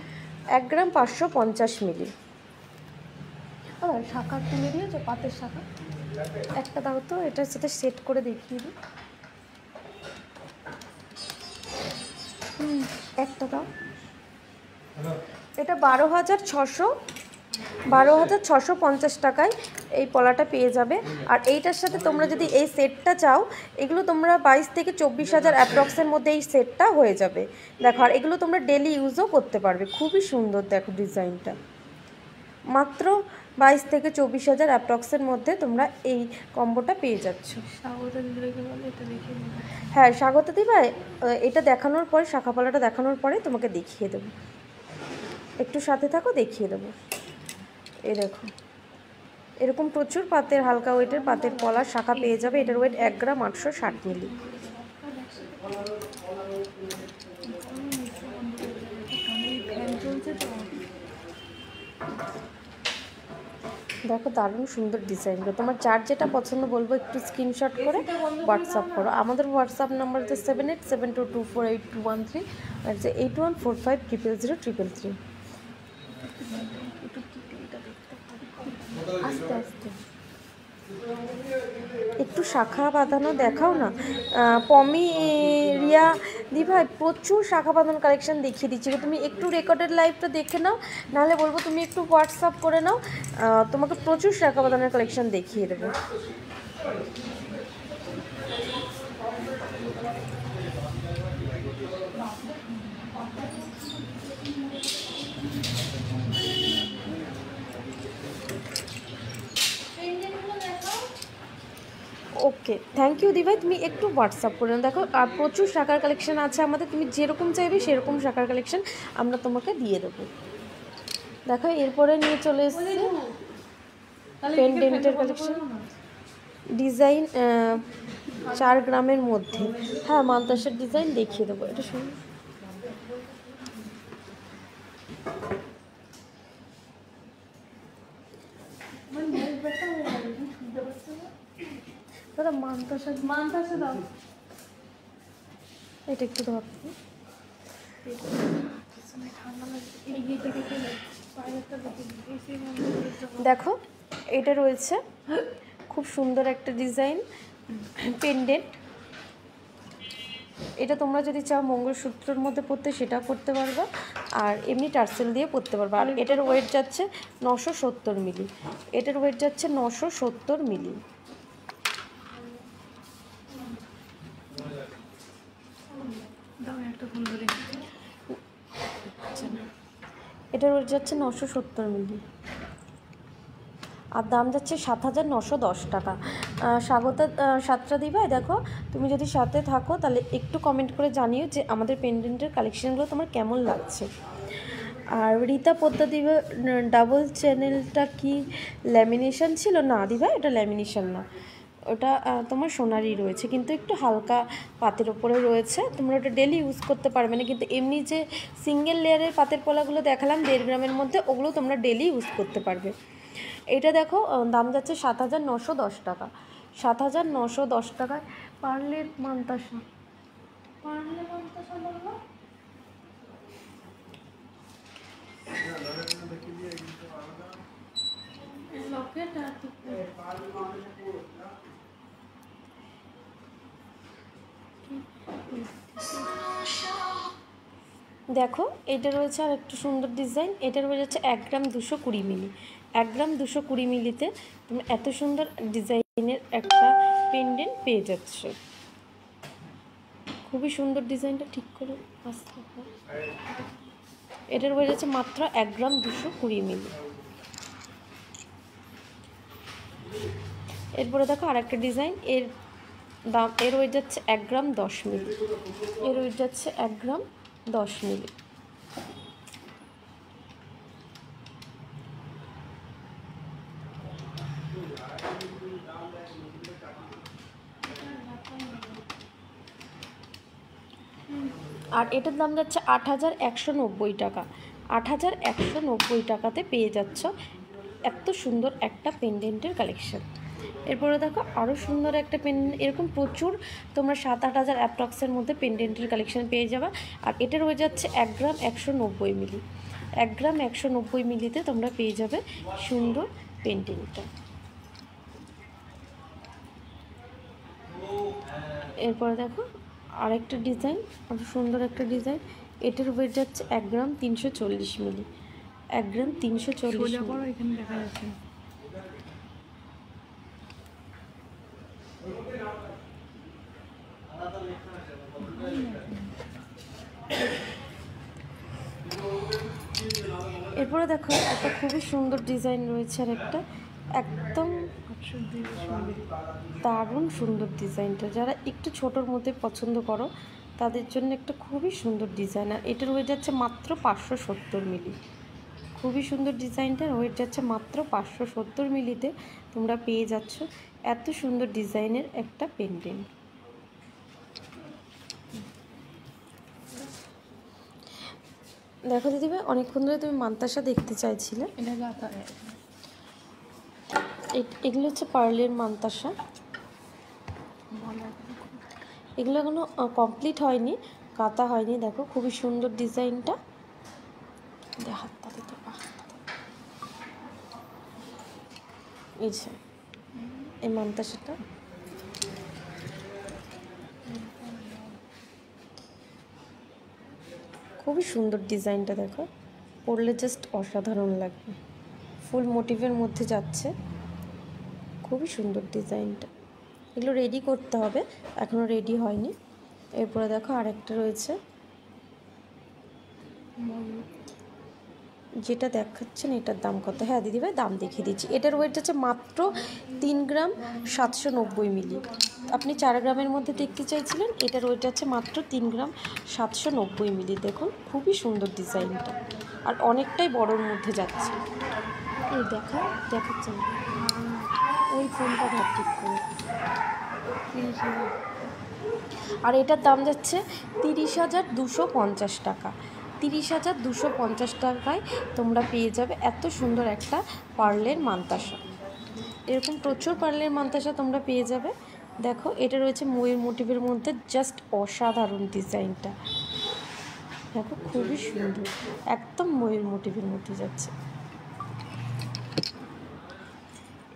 1 গ্রাম 550 মিলি। শাখা তুলে দিয়েছে, পাতের শাখা একটা দাও তো, এটার সাথে সেট করে দেখিয়ে দিই। একটা দাও। এটা 12,650 টাকায় এই পলাটা পেয়ে যাবে। আর এইটার সাথে তোমরা যদি এই সেটটা চাও, এগুলো তোমরা 22 থেকে 24,000 অ্যাপ্রক্সের মধ্যে এই সেটটা হয়ে যাবে। দেখো, আর এগুলো তোমরা ডেলি ইউজও করতে পারবে। খুবই সুন্দর দেখো ডিজাইনটা। মাত্র 22 থেকে 24,000 অ্যাপ্রক্সের মধ্যে তোমরা এই কম্বোটা পেয়ে যাচ্ছ। হ্যাঁ, স্বাগত দিবা। এটা দেখানোর পরে, শাখাপালাটা দেখানোর পরে তোমাকে দেখিয়ে দেবো। একটু সাথে থাকো, দেখিয়ে দেবো। এই দেখো, এরকম প্রচুর পাতের, হালকা ওয়েটের পাতের পলার শাখা পেয়ে যাবে। এটার ওয়েট 1 গ্রাম 860 মিলি। দেখো, দারুণ সুন্দর ডিজাইনগুলো। তোমার যার যেটা পছন্দ বলবো একটু স্ক্রিনশট করে হোয়াটসঅ্যাপ করো। আমাদের হোয়াটসঅ্যাপ নাম্বার হচ্ছে 7872248213 আর যে 8145000033। আস্তে আস্তে একটু শাখা বাঁধানো দেখাও না। পমি রিয়া দি ভাই, প্রচুর শাখা বাঁধানো কালেকশন দেখিয়ে দিচ্ছি। তুমি একটু রেকর্ডেড লাইভটা দেখে নাও, নাহলে বলবো তুমি একটু হোয়াটসঅ্যাপ করে নাও, তোমাকে প্রচুর শাখা বাঁধানোর কালেকশন দেখিয়ে দেবো। ওকে, থ্যাংক ইউ দিভাই। তুমি একটু হোয়াটসঅ্যাপ করে নাও। দেখো, আর প্রচুর শাখার কালেকশন আছে আমাদের। তুমি যেরকম চাইবে সেরকম শাখার কালেকশন আমরা তোমাকে দিয়ে দেবো। দেখো, এরপরে নিয়ে চলে এসেছি পেন্ডেন্টের কালেকশন। ডিজাইন 4 গ্রামের মধ্যে। হ্যাঁ, মালতাসের ডিজাইন দেখিয়ে দেবো। এটা শুনুন, দাদা মানতাসা দাও, এটা একটু ধর। দেখো, এটা রয়েছে খুব সুন্দর একটা ডিজাইন পেন্ডেন্ট। এটা তোমরা যদি চাও মঙ্গলসূত্রের মধ্যে পরতে, সেটাও করতে পারবা, আর এমনি টার্সেল দিয়ে পরতে পারবা। আর এটার ওয়েট যাচ্ছে 970 মিলি। এটার ওয়েট যাচ্ছে 970 মিলি। এটার ওয়েট যাচ্ছে 970 মিলি, আর দাম যাচ্ছে 7,910 টাকা। স্বাগতা সাতটা দিবা। দেখো, তুমি যদি সাথে থাকো তাহলে একটু কমেন্ট করে জানিও যে আমাদের পেন্ডেন্টের কালেকশানগুলো তোমার কেমন লাগছে। আর রীতা পোদ্দা দিবা, ডাবল চ্যানেলটা কি ল্যামিনেশন ছিল? না দিবা, এটা ল্যামিনেশন না, ওটা তোমার সোনারই রয়েছে, কিন্তু একটু হালকা পাতের ওপরে রয়েছে। তোমরা ওটা ডেলি ইউজ করতে পারবে না, কিন্তু এমনি যে সিঙ্গেল লেয়ারের পাতের পলাগুলো দেখালাম 1.5 গ্রামের মধ্যে, ওগুলো তোমরা ডেলি ইউজ করতে পারবে। এটা দেখো, দাম যাচ্ছে 7,910 টাকা। 7,910 টাকায় পার্লের মানতাসা। বললো দেখো, এটা রয়েছে আর একটু সুন্দর ডিজাইন। এটা রয়ে যাচ্ছে 1 গ্রাম 220 মিলি। 1 গ্রাম 220 মিলিতে তুমি এত সুন্দর ডিজাইনের একটা পেন্ডেন্ট পেয়ে যাচ্ছ। খুবই সুন্দর ডিজাইনটা, ঠিক করে আসতে। এটার হয়ে যাচ্ছে মাত্র 1 গ্রাম 220 মিলি। এরপরে দেখো আর একটা ডিজাইন, এর দাম, এর ওয়েট যাচ্ছে 1 গ্রাম 10 মিলি। এর ওয়েট যাচ্ছে 1 গ্রাম 10 মিলি। আর এটার দাম যাচ্ছে 8,190 টাকা। 8,190 টাকাতে পেয়ে যাচ্ছ এত সুন্দর একটা পেন্ডেন্টের কালেকশান। এরপরে দেখো আরও সুন্দর একটা পেন্ডেন্ট, এরকম প্রচুর তোমরা 7-8 হাজার অ্যাপ্রক্সের মধ্যে পেন্ডেন্টের কালেকশান পেয়ে যাবে। আর এটা রয়ে যাচ্ছে 1 গ্রাম 190 মিলি, 1 গ্রাম 190 মিলিতে তোমরা পেয়ে যাবে সুন্দর পেন্ডেন্টটা। এরপরে দেখো আরেকটা ডিজাইন, আরও সুন্দর একটা ডিজাইন। এটার ওয়েট যাচ্ছে 1 গ্রাম 340 মিলি, 1 গ্রাম 340 মিলি। এখানে দেখা যাচ্ছে এরপরে দেখো একটা খুবই সুন্দর ডিজাইন রয়েছে, আর একটা একদম দারুণ সুন্দর ডিজাইনটা। যারা একটু ছোটোর মধ্যে পছন্দ করো তাদের জন্য একটা খুবই সুন্দর ডিজাইন। আর এটার ওয়েট যাচ্ছে মাত্র 570 মিলি, খুবই সুন্দর ডিজাইনটার ওয়েট যাচ্ছে মাত্র 570 মিলিতে তোমরা পেয়ে যাচ্ছ এত সুন্দর ডিজাইনের একটা পেন্ডেন্ট। দেখো দিদিভাই, অনেকক্ষণ ধরে তুমি মান্তাসা দেখতে চাইছিলে। এগুলো হচ্ছে পার্লের মান্তাসা, এগুলো এখনো কমপ্লিট হয়নি, কাটা হয়নি। দেখো খুবই সুন্দর ডিজাইনটা, হাতটা দিতে এই যে এই মান্তাসাটা খুবই সুন্দর ডিজাইনটা। দেখো পরলে জাস্ট অসাধারণ লাগবে, ফুল মোটিভের মধ্যে যাচ্ছে, খুবই সুন্দর ডিজাইনটা। এগুলো রেডি করতে হবে, এখনও রেডি হয়নি। এরপরে দেখো আরেকটা রয়েছে, যেটা দেখাচ্ছেন এটার দাম কত? হ্যাঁ দিদিভাই দাম দেখিয়ে দিচ্ছি। এটার ওয়েট আছে মাত্র 3 গ্রাম 790 মিলি। আপনি 4 গ্রামের মধ্যে দেখতে চাইছিলেন, এটার ওয়েট আছে মাত্র 3 গ্রাম 790 মিলি। দেখুন খুবই সুন্দর ডিজাইনটা, আর অনেকটাই বড়োর মধ্যে যাচ্ছে। এই দেখাচ্ছেন ওই ফোনটা ধর ঠিক করে। আর এটার দাম যাচ্ছে 30,250 টাকা, 30,250 টাকায় তোমরা পেয়ে যাবে এত সুন্দর একটা পার্লের মান্তাসা। এরকম প্রচুর পার্লের মান্তাসা তোমরা পেয়ে যাবে। দেখো এটা রয়েছে ময়ূর মোটিভের মধ্যে, জাস্ট অসাধারণ ডিজাইনটা। দেখো খুবই সুন্দর, একদম ময়ূর মোটিভের মধ্যে যাচ্ছে।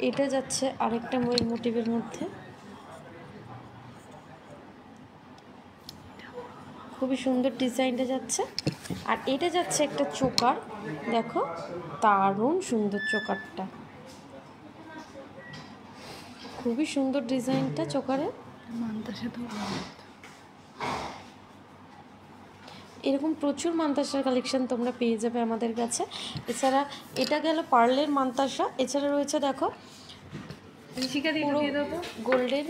এটা যাচ্ছে আরেকটা ময়ূর মোটিভের মধ্যে, খুবই সুন্দর ডিজাইনটা যাচ্ছে। আর এটা যাচ্ছে একটা চোকার, দেখো দারুণ সুন্দর চোকারটা, খুবই সুন্দর ডিজাইনটা চোকারে। এরকম প্রচুর মান্তাসার কালেকশন তোমরা পেয়ে যাবে আমাদের কাছে। এছাড়া এটা গেল পার্লের মান্তাসা, এছাড়া রয়েছে দেখো পুরো গোল্ডের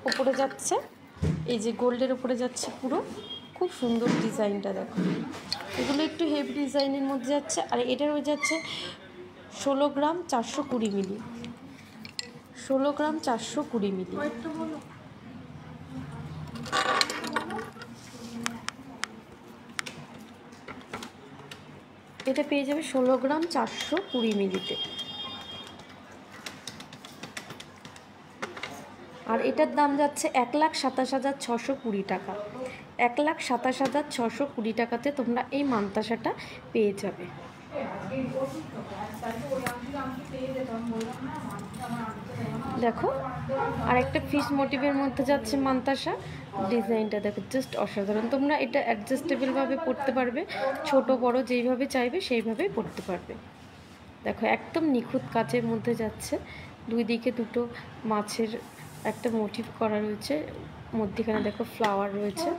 উপরে যাচ্ছে, এই যে গোল্ডের উপরে যাচ্ছে পুরো, খুব সুন্দর ডিজাইনটা। দেখো এগুলো একটু হেভি ডিজাইনের মধ্যে যাচ্ছে। আর এটার হয়ে যাচ্ছে 16 গ্রাম 420 মিলি, 16 গ্রাম 420 মিলি। এটা পেয়ে যাবে 16 গ্রাম 420 মিলিতে। আর এটার দাম যাচ্ছে 1,27,620 টাকা, 1,27,620 টাকাতে তোমরা এই মান্তাসাটা পেয়ে যাবে। দেখো আর একটা ফিশ মোটিভের মধ্যে যাচ্ছে মান্তাসা, ডিজাইনটা দেখো জাস্ট অসাধারণ। তোমরা এটা অ্যাডজাস্টেবলভাবে পরতে পারবে, ছোট বড় যেইভাবে চাইবে সেইভাবেই পরতে পারবে। দেখো একদম নিখুঁত কাচের মধ্যে যাচ্ছে, দুই দিকে দুটো মাছের একটা মোটিভ করা রয়েছে, মধ্যখানে দেখো ফ্লাওয়ার রয়েছে,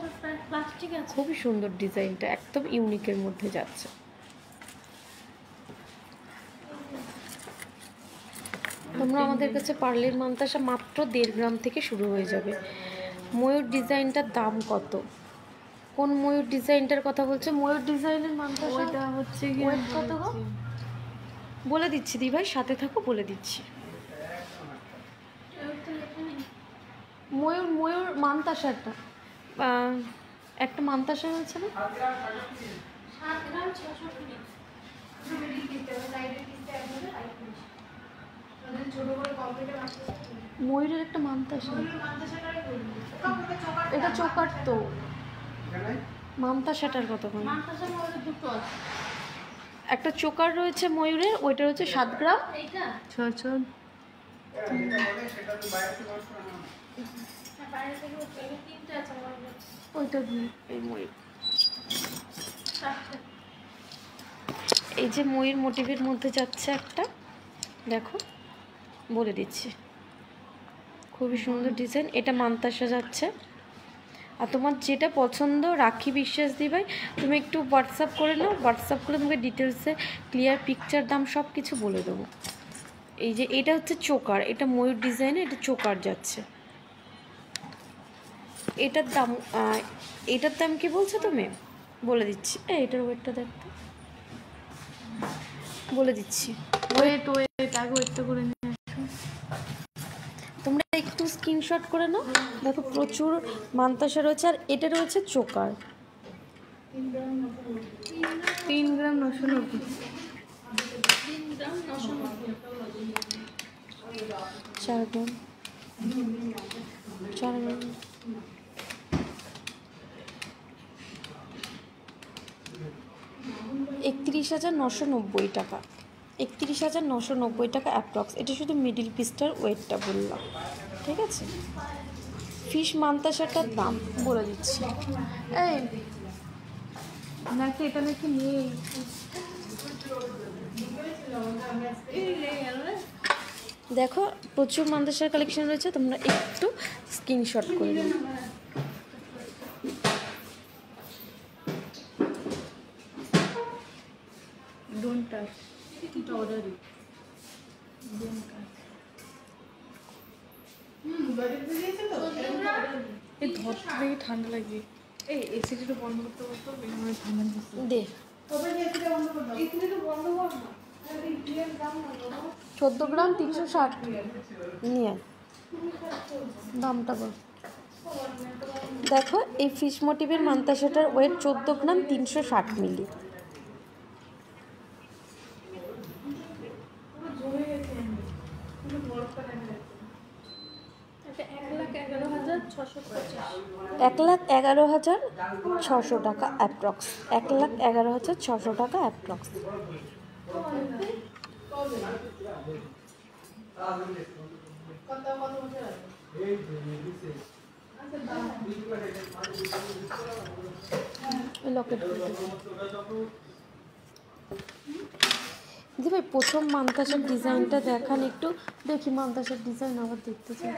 খুবই সুন্দর ডিজাইনটা, একদম ইউনিকের মধ্যে যাচ্ছে। তোমরা আমাদের কাছে পার্লের মান্তাসা মাত্র 1.5 গ্রাম থেকে শুরু হয়ে যাবে। ময়ূর ডিজাইনটার দাম কত? কোন ময়ূর ডিজাইনটার কথা বলছে? ময়ূর ডিজাইনের মান্তাসা হচ্ছে কত গো? বলে দিচ্ছি দি ভাই, সাথে থাকো বলে দিচ্ছি। ময়ূর মান্তাসাটা একটা মান্তাসা হয়েছে না, 7 গ্রাম 620। ময়ূরের একটা মান্তাসা, এটা চোকার তো মান্তাসাটার কত করে? একটা চোকার রয়েছে ময়ূরের, ওইটা হচ্ছে 7 গ্রাম। ওইটা দিয়ে এই ময়ূর, এই যে ময়ূর মোটিভের মধ্যে যাচ্ছে একটা, দেখো বলে দিচ্ছি, খুবই সুন্দর ডিজাইন। এটা মান্তাসা যাচ্ছে। আর তোমার যেটা পছন্দ রাখি বিশ্বাস দি ভাই, তুমি একটু হোয়াটসঅ্যাপ করে নাও, হোয়াটসঅ্যাপ করে তোমাকে ডিটেলসে ক্লিয়ার পিকচার দাম সব কিছু বলে দেবো। এই যে এটা হচ্ছে চোকার, এটা ময়ূর ডিজাইনে, এটা চোকার যাচ্ছে। এটার দাম কি বলছো তুমি? বলে দিচ্ছি, এটার ওয়েটটা দেখতে বলে দিচ্ছি। ওয়েটটা করে নিয়ে আসো। তোমরা একটু স্ক্রিনশট করে নাও। দেখো প্রচুর মান্তাসা রয়েছে, আর এটা রয়েছে চোকার। 3 গ্রাম 990। 4 গ্রাম 4 গ্রাম 31,990 টাকা। 31,990 টাকা অ্যাপ্রক্স। এটা শুধু মিডিল পিসটার ওয়েটটা বললাম, ঠিক আছে? ফিশ মান্তাসাটার দাম বলে দিচ্ছি। এই নাকি এটা নাকি নেই। দেখো প্রচুর মান্তাসার কালেকশন রয়েছে, তোমরা একটু স্ক্রিনশট করে নাও। ডোন্ট টাচ, এটা অর্ডারই। এই ধরতে দেখে ঠান্ডা লাগছে। এই এসিটা বন্ধ করতে বলতো, ঠান্ডা লাগছে। দে 14 গ্রাম 360 নিয়ে দামটা বল। দেখো এই ফিশ মোটিভের মান্তাসাটার ওয়েট 14 গ্রাম 360 মিলি। এটা 1,11,650। 1,11,600 টাকা অ্যাপ্রক্স। 1,11,600 টাকা অ্যাপ্রক্স। লকেট জি ভাই, প্রথম মান্তাসার ডিজাইনটা দেখান একটু, দেখি মান্তাসার ডিজাইন আবার দেখতে চাই।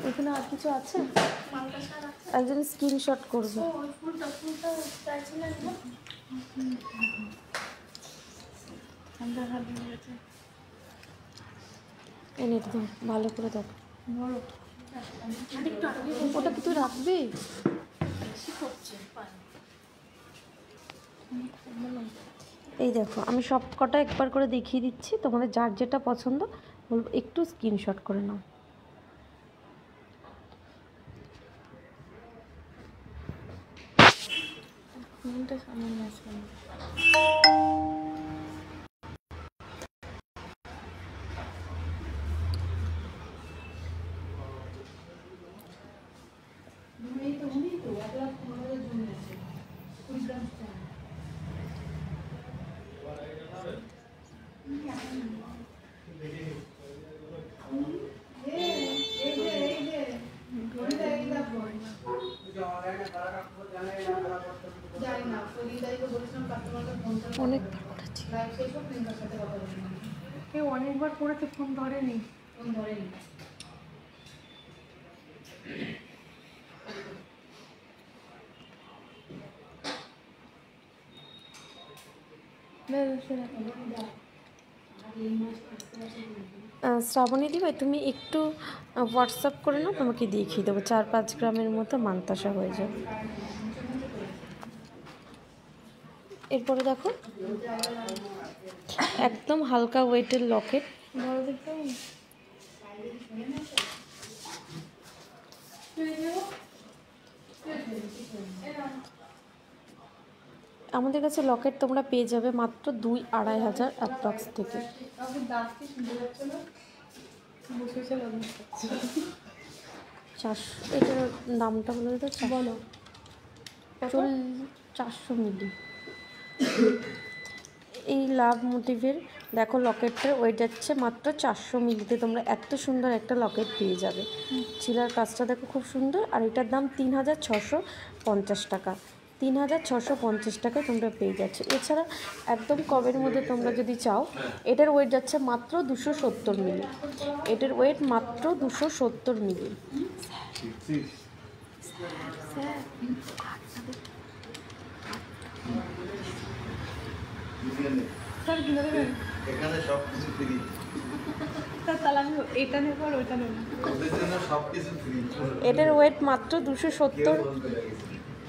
এখানে আর কিছু আছে? একজন স্ক্রিনশট করবে। এনে একদম ভালো করে দেখ। ওটা কি তুই রাখবি? এই দেখো আমি সব কটা একবার করে দেখিয়ে দিচ্ছি, তোমাদের যার যেটা পছন্দ বলবো একটু স্ক্রিনশট করে নাও। অনেকবার করেছি, কেউ অনেকবার করেছে, ফোন ধরেনি। শ্রাবণী দি ভাই তুমি একটু হোয়াটসঅ্যাপ করে নাও, তোমাকে দেখিয়ে দেবো। 4-5 গ্রামের মতো মান্তাসা হয়ে যাবে। এরপরে দেখো একদম হালকা ওয়েটের লকেট। বড় দেখতে হবে। আমাদের কাছে লকেট তোমরা পেয়ে যাবে মাত্র 2-2.5 হাজার অ্যাপ্রক্স থেকে। এটার দামটা বলে তো বলো। 400 মিলি। এই লাভ মোটিভের দেখো লকেটটার ওয়েট যাচ্ছে মাত্র 400 মিলিতে তোমরা এত সুন্দর একটা লকেট পেয়ে যাবে। ছিলার কাজটা দেখো খুব সুন্দর। আর এটার দাম 3650 টাকা। 3650 টাকায় তোমরা পেয়ে যাচ্ছ। এছাড়া একদম কমের মধ্যে তোমরা যদি চাও, এটার ওয়েট যাচ্ছে মাত্র 270 মিলি। এটার ওয়েট মাত্র 270 মিলি। স্যার কিনে দেবেন? এখানে সব কিছু ফ্রি। স্যার তাহলে আমি এটা নেবো আর ওইটা নেবো। ওদের জন্য সব কিছু ফ্রি। এটার ওয়েট মাত্র 270।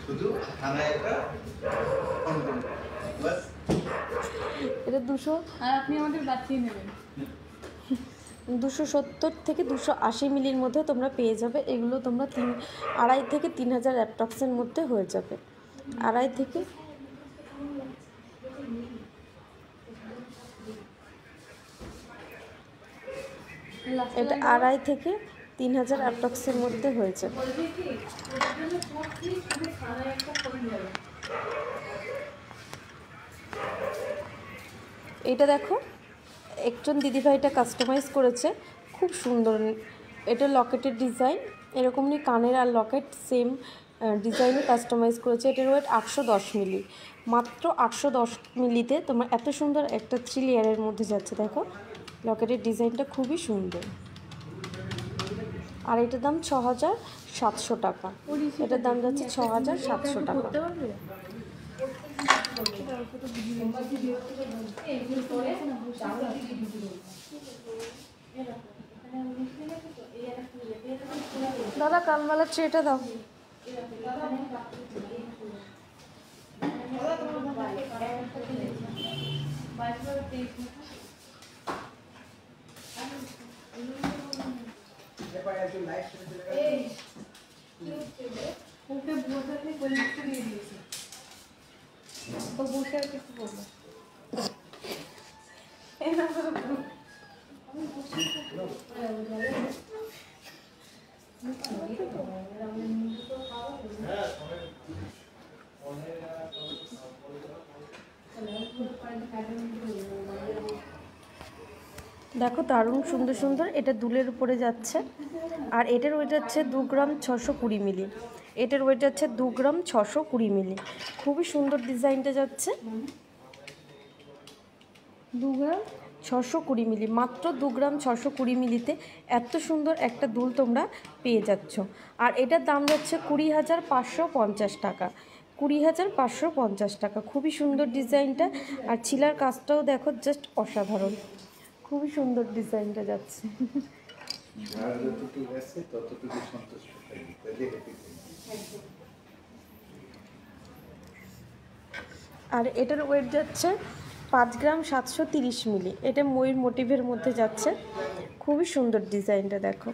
শুধু থানায় একটা ফোন করুন বাস। এটা 200 আর আপনি আমাদের বাঁচিয়ে নেবেন। 270 থেকে 280 মিলির মধ্যে তোমরা পেয়ে যাবে। এগুলো তোমরা 2.5 থেকে 3 হাজার অ্যাপ্রক্সের মধ্যে হয়ে যাবে। 2.5 থেকে এটা 2.5 থেকে 3 হাজার অ্যাপ্রক্সের মধ্যে হয়ে যাবে। এইটা দেখো একজন দিদিভাইটা কাস্টমাইজ করেছে, খুব সুন্দর। এটা লকেটের ডিজাইন, এরকমই কানের আর লকেট সেম ডিজাইনে কাস্টমাইজ করেছে। এটার ওয়েট 810 মিলি। মাত্র 810 মিলিতে তোমার এত সুন্দর একটা 3 লেয়ারের মধ্যে যাচ্ছে। দেখো লকেটের ডিজাইনটা খুবই সুন্দর। আর এটার দাম 6700 টাকা। এটার দাম যাচ্ছে 6700 টাকা। দাদা কানবালার ট্রেটা দাও। ওকে বসে পরিষ্কার দিয়ে দিয়েছে। তো বসে আর কিছু বলবো। দেখো দারুণ সুন্দর সুন্দর। এটা দুলের উপরে যাচ্ছে। আর এটার ওয়েট যাচ্ছে 2 গ্রাম 620 মিলি। এটার ওয়েট যাচ্ছে 2 গ্রাম 620 মিলি। খুবই সুন্দর ডিজাইনটা যাচ্ছে। 2 গ্রাম 620 মিলি। মাত্র 2 গ্রাম 620 মিলিতে এত সুন্দর একটা দুল তোমরা পেয়ে যাচ্ছ। আর এটার দাম যাচ্ছে 20,550 টাকা। 20,550 টাকা। খুবই সুন্দর ডিজাইনটা। আর ছিলার কাজটাও দেখো জাস্ট অসাধারণ। খুবই সুন্দর ডিজাইনটা যাচ্ছে। যার যতটুকু আছে ততটুকু সন্তুষ্ট থাকি, তাহলে হ্যাপি থাকি। আর এটার ওয়েট যাচ্ছে 5 গ্রাম 730 মিলি। এটা ময়ূর মোটিভের মধ্যে যাচ্ছে। খুবই সুন্দর ডিজাইনটা দেখো।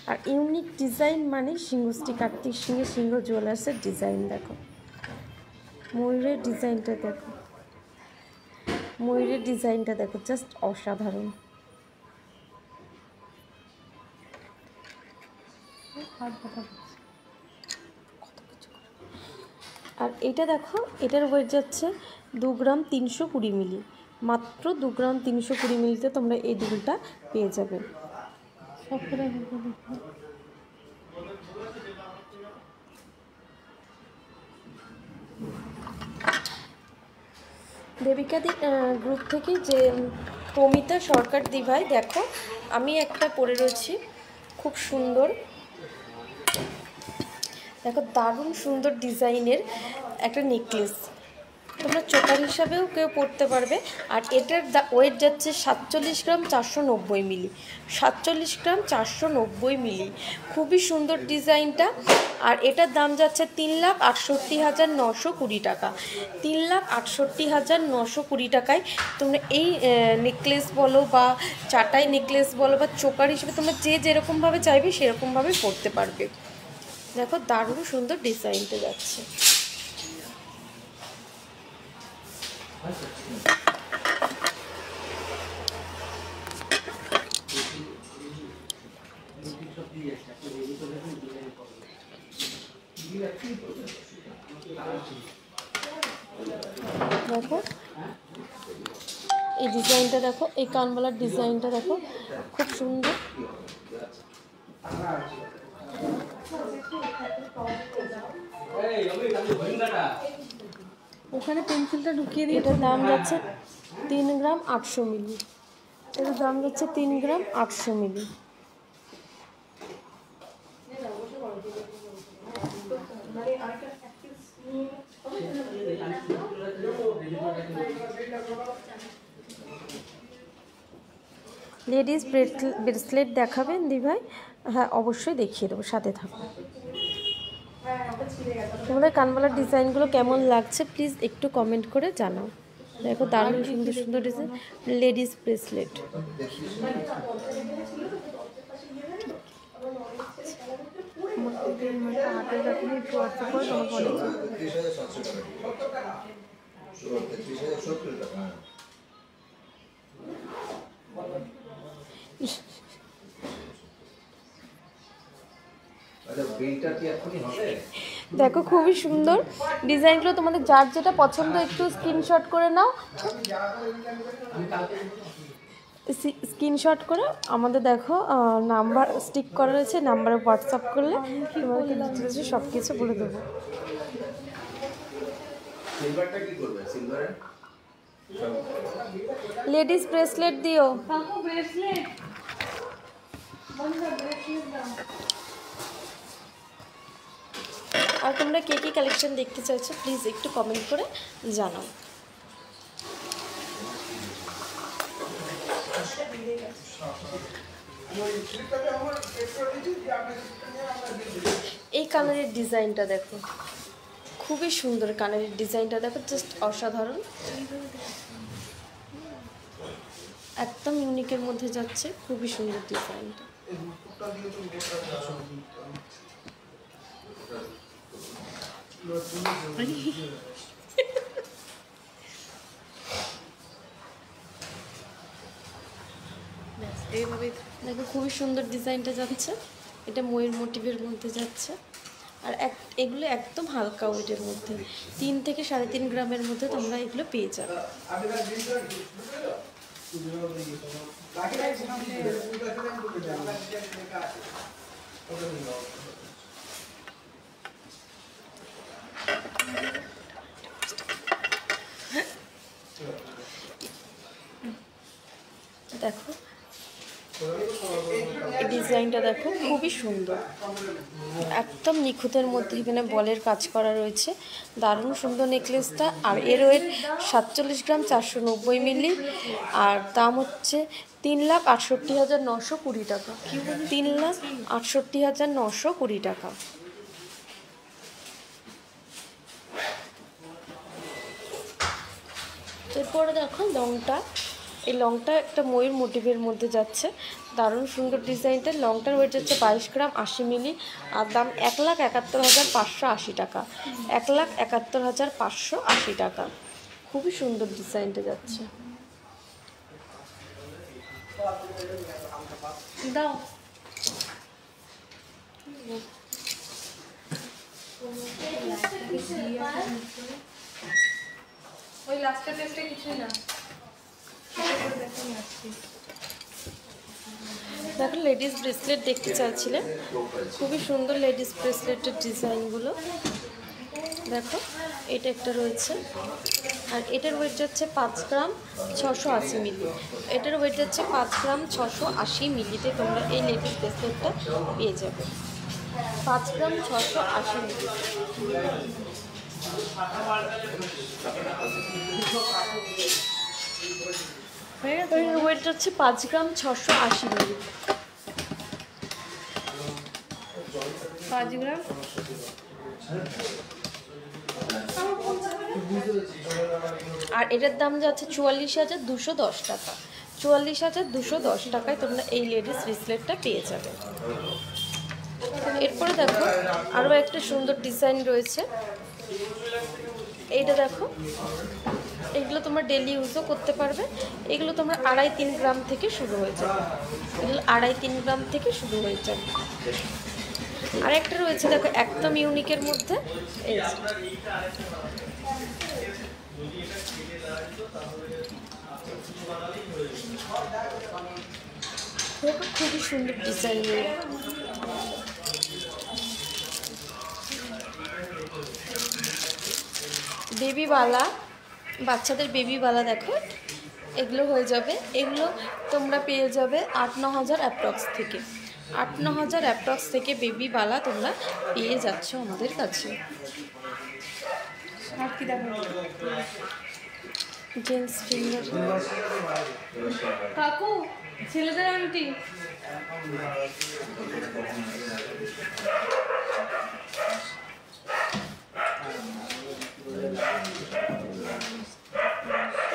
আর ইউনিক ডিজাইন মানে সিংহশ্রী কার্তিক সিংহের সিংহ জুয়েলার্সের ডিজাইন দেখো। ময়ূরের ডিজাইনটা দেখো। ময়ূরের ডিজাইনটা দেখো জাস্ট অসাধারণ। আর এটা দেখো এটার ওয়েট যাচ্ছে 2 গ্রাম 320 মিলি। মাত্র 2 গ্রাম 320 মিলিতে তোমরা এই দুলটা পেয়ে যাবে। দেবিকা দি গ্রুপ থেকে যে প্রমিতা সরকার দিভাই দেখো আমি একটা পরে রয়েছি খুব সুন্দর। দেখো দারুণ সুন্দর ডিজাইনের একটা নেকলেস। তোমরা চোকার হিসাবেও কেউ পরতে পারবে। আর এটার ওয়েট যাচ্ছে 47 গ্রাম 490 মিলি। 47 গ্রাম 490 মিলি। খুবই সুন্দর ডিজাইনটা। আর এটার দাম যাচ্ছে 3,68,920 টাকা। 3,68,920 টাকায় তোমরা এই নেকলেস বলো বা চাটাই নেকলেস বলো বা চোকার হিসেবে তোমরা যে যেরকমভাবে চাইবে সেরকমভাবে পরতে পারবে। দেখো দারুণ সুন্দর ডিজাইনটা যাচ্ছে। দেখো এই ডিজাইনটা দেখো, এই কানবালার ডিজাইনটা দেখো, খুব সুন্দর। ওখানে পেন্সিলটা ঢুকিয়ে দিয়ে এটার দাম যাচ্ছে 3 গ্রাম 800 মিলি। এটার দাম যাচ্ছে 3 গ্রাম 800 মিলি। লেডিস ব্রেসলেট দেখাবেন দি ভাই? হ্যাঁ অবশ্যই দেখিয়ে দেবো, সাথে থাকো। তোমাদের কানবালার ডিজাইনগুলো কেমন লাগছে প্লিজ একটু কমেন্ট করে জানাও। দেখো দারুণ সুন্দর সুন্দর ডিজাইন লেডিস ব্রেসলেট। হাতে যখন একটু অর্থ করে তোমাকে অনেক 30,700 টাকা। আচ্ছা বিলটা কি এখনই হবে? দেখো খুবই সুন্দর ডিজাইনগুলো, তোমাদের যার যেটা পছন্দ একটু স্ক্রিনশট করে নাও। স্ক্রিনশট করে আমাদের দেখো নাম্বার স্টিক করা রয়েছে, নাম্বারে হোয়াটসঅ্যাপ করলে তোমাদেরকে ডিটেলসে সব কিছু বলে দেবো। সিলভারটা কি করবে? সিলভারে লেডিস ব্রেসলেট দিও। ব্রেসলেট আর তোমরা কে কী কালেকশন দেখতে চাইছো প্লিজ একটু কমেন্ট করে জানাও। এই কালারের ডিজাইনটা দেখো, খুবই সুন্দর কালারের ডিজাইনটা দেখো, জাস্ট অসাধারণ, একদম ইউনিকের মধ্যে যাচ্ছে, খুবই সুন্দর ডিজাইনটা। এইভাবে দেখো খুবই সুন্দর ডিজাইনটা যাচ্ছে, এটা ময়ূর মোটিভের মধ্যে যাচ্ছে। আর এগুলো একদম হালকা ওয়েটের মধ্যে, 3 থেকে 3.5 গ্রামের মধ্যে তোমরা এগুলো পেয়ে যাবে। দেখো এই ডিজাইনটা দেখো, খুবই সুন্দর, একদম নিখুঁতের মধ্যে এখানে বলের কাজ করা রয়েছে, দারুণ সুন্দর নেকলেসটা। আর এর ওয়েট 47 গ্রাম 490 মিলি, আর দাম হচ্ছে 3,68,920 টাকা। 3,68,920 টাকা। এরপরে দেখো লংটা, এই লংটা একটা ময়ূর মোটিভের মধ্যে যাচ্ছে, দারুণ সুন্দর ডিজাইনটা। লংটার ওয়েট যাচ্ছে 22 গ্রাম 80 মিলি, আর দাম 1,71,580 টাকা। 1,71,580 টাকা। খুবই সুন্দর ডিজাইনটা যাচ্ছে। দাও ওই লাস্টের টেস্টে কিছুই না। দেখো লেডিস ব্রেসলেট দেখতে চাচ্ছিলেন, খুবই সুন্দর লেডিস ব্রেসলেটের ডিজাইনগুলো দেখো, এটা একটা রয়েছে, আর এটার ওয়েট যাচ্ছে 5 গ্রাম 680 মিলি। এটার ওয়েট যাচ্ছে 5 গ্রাম 680 মিলিতে তোমরা এই লেডিস ব্রেসলেটটা পেয়ে যাবে, 5 গ্রাম 680 মিলি। এটার ওয়েট যাচ্ছে 5 গ্রাম 680 মিলি। 5 গ্রাম আর এটার দাম যাচ্ছে 44,210 টাকা। 44,210 টাকায় তোমরা এই লেডিস ব্রেসলেটটা পেয়ে যাবে। এরপরে দেখো আরও একটা সুন্দর ডিজাইন রয়েছে, এইটা দেখো। এগুলো তোমরা ডেলি ইউজও করতে পারবে। এগুলো তোমরা 2.5-3 গ্রাম থেকে শুরু হয়ে যাবে, এগুলো 2.5-3 গ্রাম থেকে শুরু হয়ে যাবে। আর একটা রয়েছে দেখো একদম ইউনিকের মধ্যে, এই দেখো খুবই সুন্দর ডিজাইন। বেবিওয়ালা, বাচ্চাদের বেবিওয়ালা দেখো, এগুলো হয়ে যাবে। এগুলো তোমরা পেয়ে যাবে 8-9 হাজার অ্যাপ্রক্স থেকে, 8-9 হাজার অ্যাপ্রক্স থেকে বেবিওয়ালা তোমরা পেয়ে যাচ্ছ আমাদের কাছে। আর কি দেখো জেন্টস ফিঙ্গার, কাকু ছেলেদের আন্টি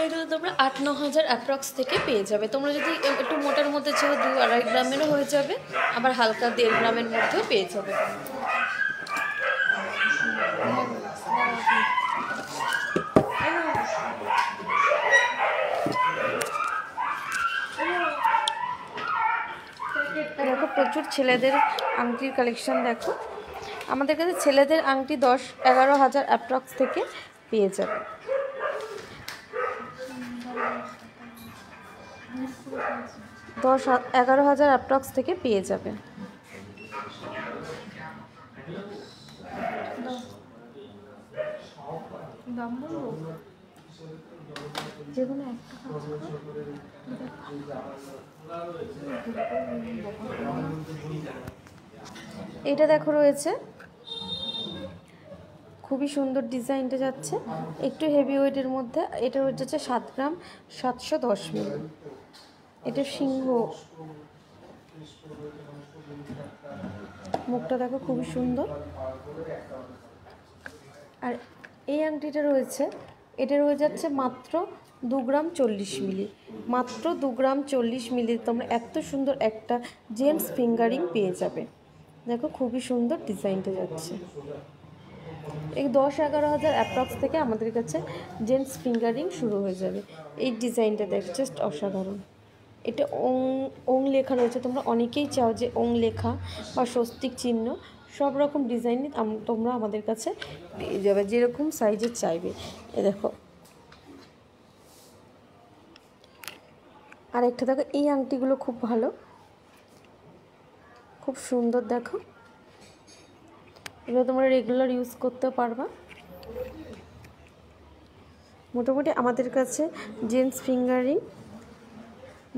এগুলো তোমরা 8-9 হাজার অ্যাপ্রক্স থেকে পেয়ে যাবে। তোমরা যদি একটু মোটার মধ্যে চাও 2-2.5 গ্রামেরও হয়ে যাবে, আবার হালকা 1.5 গ্রামের মধ্যেও পেয়ে যাবে। দেখো প্রচুর ছেলেদের আংটির কালেকশন দেখো, আমাদের কাছে ছেলেদের আংটি 10-11 হাজার অ্যাপ্রক্স থেকে পেয়ে যাবে। 10-11 হাজার অ্যাপ্রক্স থেকে পেয়ে যাবে। দাম বলবো যেগুলো একটা কাজ করো। এটা দেখো রয়েছে, খুবই সুন্দর ডিজাইনটা যাচ্ছে, একটু হেভি ওয়েটের মধ্যে। এটা ওয়েট যাচ্ছে 7 গ্রাম 710 মিলি। এটা সিংহ, মুখটা দেখো খুবই সুন্দর। আর এই আংটিটা রয়েছে, এটা রয়ে যাচ্ছে মাত্র 2 গ্রাম 40 মিলি, মাত্র 2 গ্রাম 40 মিলি। তোমরা এত সুন্দর একটা জেন্টস ফিঙ্গারিং পেয়ে যাবে। দেখো খুবই সুন্দর ডিজাইনটা যাচ্ছে। এই 10-11 হাজার অ্যাপ্রক্স থেকে আমাদের কাছে জেন্টস ফিঙ্গারিং শুরু হয়ে যাবে। এই ডিজাইনটা দেখ জাস্ট অসাধারণ। এটা ওং লেখা রয়েছে, তোমরা অনেকেই চাও যে ওং লেখা বা স্বস্তিক চিহ্ন, সব রকম ডিজাইন তোমরা আমাদের কাছে পেয়ে যাবে, যেরকম সাইজের চাইবে। এ দেখো আর একটা দেখো, এই আংটিগুলো খুব ভালো, খুব সুন্দর। দেখো এগুলো তোমরা রেগুলার ইউজ করতে পারবা। মোটামুটি আমাদের কাছে জেন্টস ফিঙ্গারিং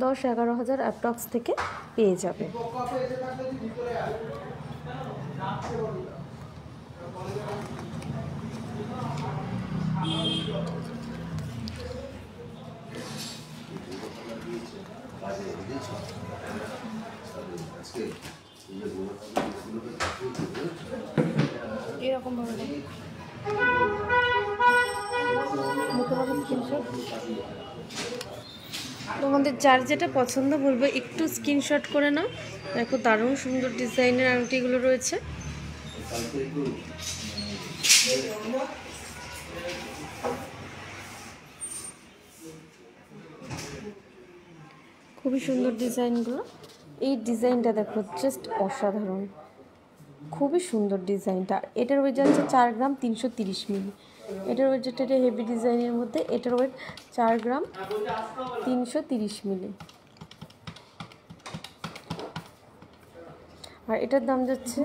10-11 হাজার অ্যাপ্রক্স থেকে পেয়ে যাবে। এরকম ভাবে তোমাদের যার যেটা পছন্দ বলবো একটু স্ক্রিনশট করে নাও। দেখো দারুণ সুন্দর ডিজাইনের আংটিগুলো রয়েছে। খুবই সুন্দর ডিজাইনগুলো। এই ডিজাইনটা দেখো জাস্ট অসাধারণ, খুবই সুন্দর ডিজাইনটা। এটার ওয়েট যাচ্ছে 4 গ্রাম 330 মিলি। এটার ওয়েট যেটা এটা হেভি ডিজাইনের মধ্যে, এটার ওয়েট 4 গ্রাম 330 মিলি। আর এটার দাম যাচ্ছে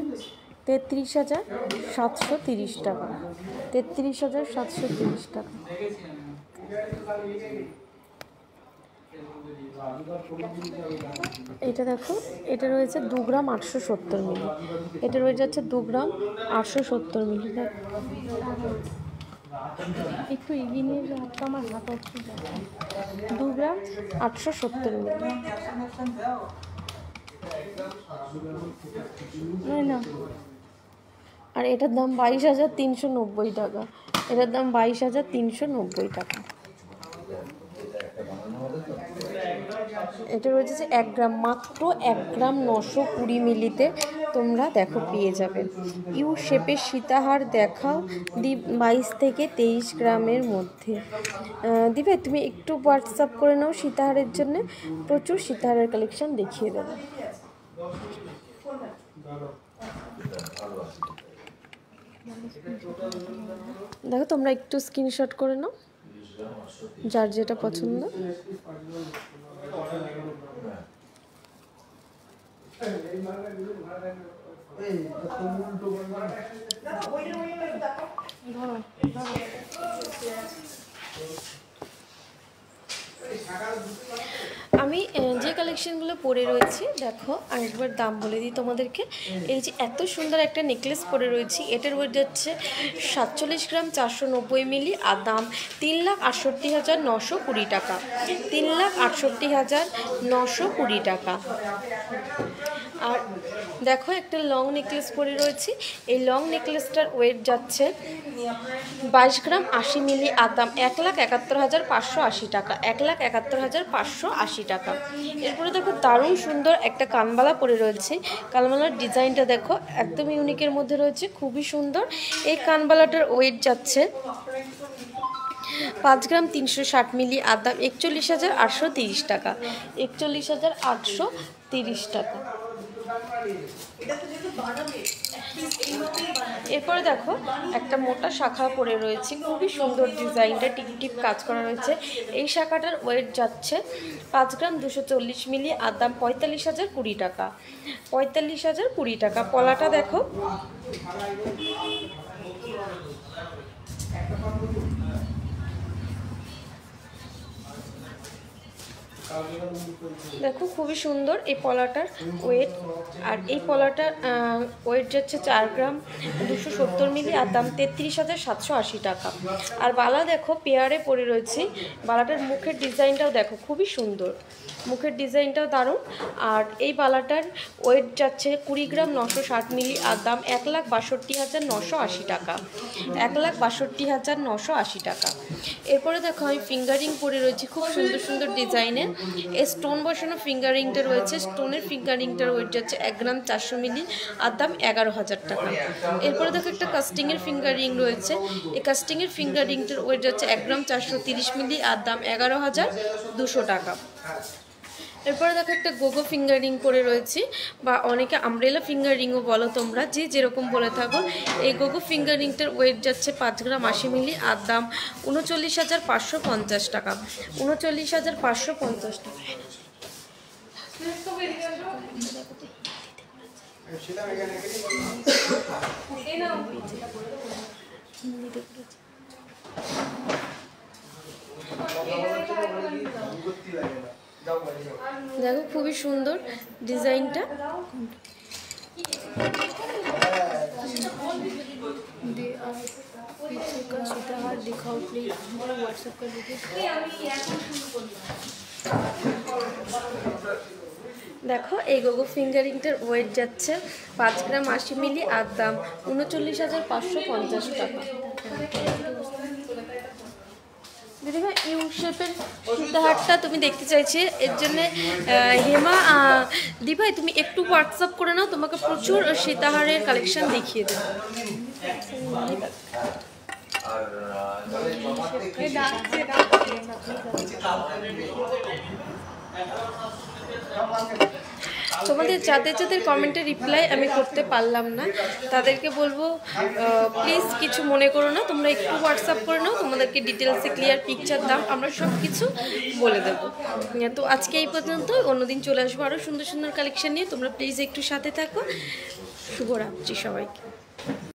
33,730 টাকা, 33,730 টাকা। এটা দেখো, এটা রয়েছে 2 গ্রাম 870 মিলি। এটা রয়ে যাচ্ছে 2 গ্রাম 870 মিলি। একটু এগিয়ে নিয়ে হাতটা, আমার হাত অবধি 2 গ্রাম 870 মিলি। না, আর এটার দাম 22,390 টাকা। এটার দাম 22,390 টাকা। এটা রয়েছে যে 1 গ্রাম, মাত্র 1 গ্রাম 920 মিলিতে তোমরা দেখো পেয়ে যাবে। ইউ শেপের সীতাহার দেখাও 22 থেকে 23 গ্রামের মধ্যে। দিবে তুমি একটু হোয়াটসঅ্যাপ করে নাও সীতাহারের জন্য, প্রচুর সীতাহারের কালেকশন দেখিয়ে দেবো। দেখো তোমরা একটু স্ক্রিনশট করে নাও যার যেটা পছন্দ। আমি যে কালেকশনগুলো পরে রয়েছি দেখো আরেকবার দাম বলে দিই তোমাদেরকে। এই যে এত সুন্দর একটা নেকলেস পরে রয়েছি, এটার ওয়েট যাচ্ছে 47 গ্রাম 490 মিলি, আর দাম 3,68,920 টাকা। 3,68,920 টাকা। আর দেখো একটা লং নেকলেস পরে রয়েছি, এই লং নেকলেসটার ওয়েট যাচ্ছে 22 গ্রাম 80 মিলি, আর দাম 1,71,580 টাকা। 1,71,580 টাকা। এরপরে দেখো দারুণ সুন্দর একটা কানবালা পরে রয়েছে, কানবালার ডিজাইনটা দেখো একদম ইউনিকের মধ্যে রয়েছে, খুবই সুন্দর। এই কানবালাটার ওয়েট যাচ্ছে 5 গ্রাম 360 মিলি, আর দাম 41,830 টাকা। 41,830 টাকা। এরপরে দেখো একটা মোটা শাখা পরে রয়েছে, খুবই সুন্দর ডিজাইনটা টিপ কাজ করা রয়েছে। এই শাখাটার ওয়েট যাচ্ছে 5 গ্রাম 240 মিলি, আর দাম 45,020 টাকা। 45,020 টাকা। পলাটা দেখো দেখো খুবই সুন্দর এই পলাটার ওয়েট। আর এই পলাটার ওয়েট যাচ্ছে 4 গ্রাম 270 মিলি, আর দাম 33,780 টাকা। আর বালা দেখো পেয়ারে পরে রয়েছে, বালাটার মুখের ডিজাইনটাও দেখো খুবই সুন্দর, মুখের ডিজাইনটাও দারুণ। আর এই বালাটার ওয়েট যাচ্ছে 20 গ্রাম 960 মিলি, আর দাম 1,62,980 টাকা। 1,62,980 টাকা। এরপরে দেখো আমি ফিঙ্গারিং পরে রয়েছি খুব সুন্দর সুন্দর ডিজাইনের। এই স্টোন বসানো ফিঙ্গারিংটা রয়েছে, স্টোনের ফিঙ্গারিংটার ওয়েট যাচ্ছে 1 গ্রাম 400 মিলি, আর দাম 11,000 টাকা। এরপরে দেখো একটা কাস্টিংয়ের ফিঙ্গারিং রয়েছে, এই কাস্টিংয়ের ফিঙ্গারিংটার ওয়েট যাচ্ছে 1 গ্রাম 430 মিলি, আর দাম 11,200 টাকা। এরপরে দেখো একটা গোগো ফিঙ্গারিং করে রয়েছি, বা অনেকে আমব্রেলা ফিঙ্গারিংও বলো তোমরা, যে যেরকম বলে থাকো। এই গোগো ফিঙ্গারিংটার ওয়েট যাচ্ছে 5 গ্রাম 80 মিলি, আর দাম 39,550 টাকা। 39,550 টাকা। দেখো খুবই সুন্দর ডিজাইনটা। सीताहार दिखाओ प्लीज, व्हाट्सएप कर दीजिए। দেখো এই গোগো ফিঙ্গারিংটার ওয়েট যাচ্ছে 5 গ্রাম 80 মিলি, আর দাম 39,550 টাকা। দিদিভাই ইউ শেপের সীতাহারটা তুমি দেখতে চাইছি, এর জন্য হেমা দিভাই তুমি একটু হোয়াটসঅ্যাপ করে নাও, তোমাকে প্রচুর সীতাহারের কালেকশন দেখিয়ে দেবো। তোমাদের যাদের যাদের কমেন্টে রিপ্লাই আমি করতে পারলাম না, তাদেরকে বলবো প্লিজ কিছু মনে করো না, তোমরা একটু হোয়াটসঅ্যাপ করে নাও, তোমাদেরকে ডিটেলসে ক্লিয়ার পিকচার দাম আমরা সব কিছু বলে দেবো। তো আজকে এই পর্যন্ত, অন্যদিন চলে আসবো আরও সুন্দর সুন্দর কালেকশন নিয়ে। তোমরা প্লিজ একটু সাথে থাকো। শুভরাত্রি সবাইকে।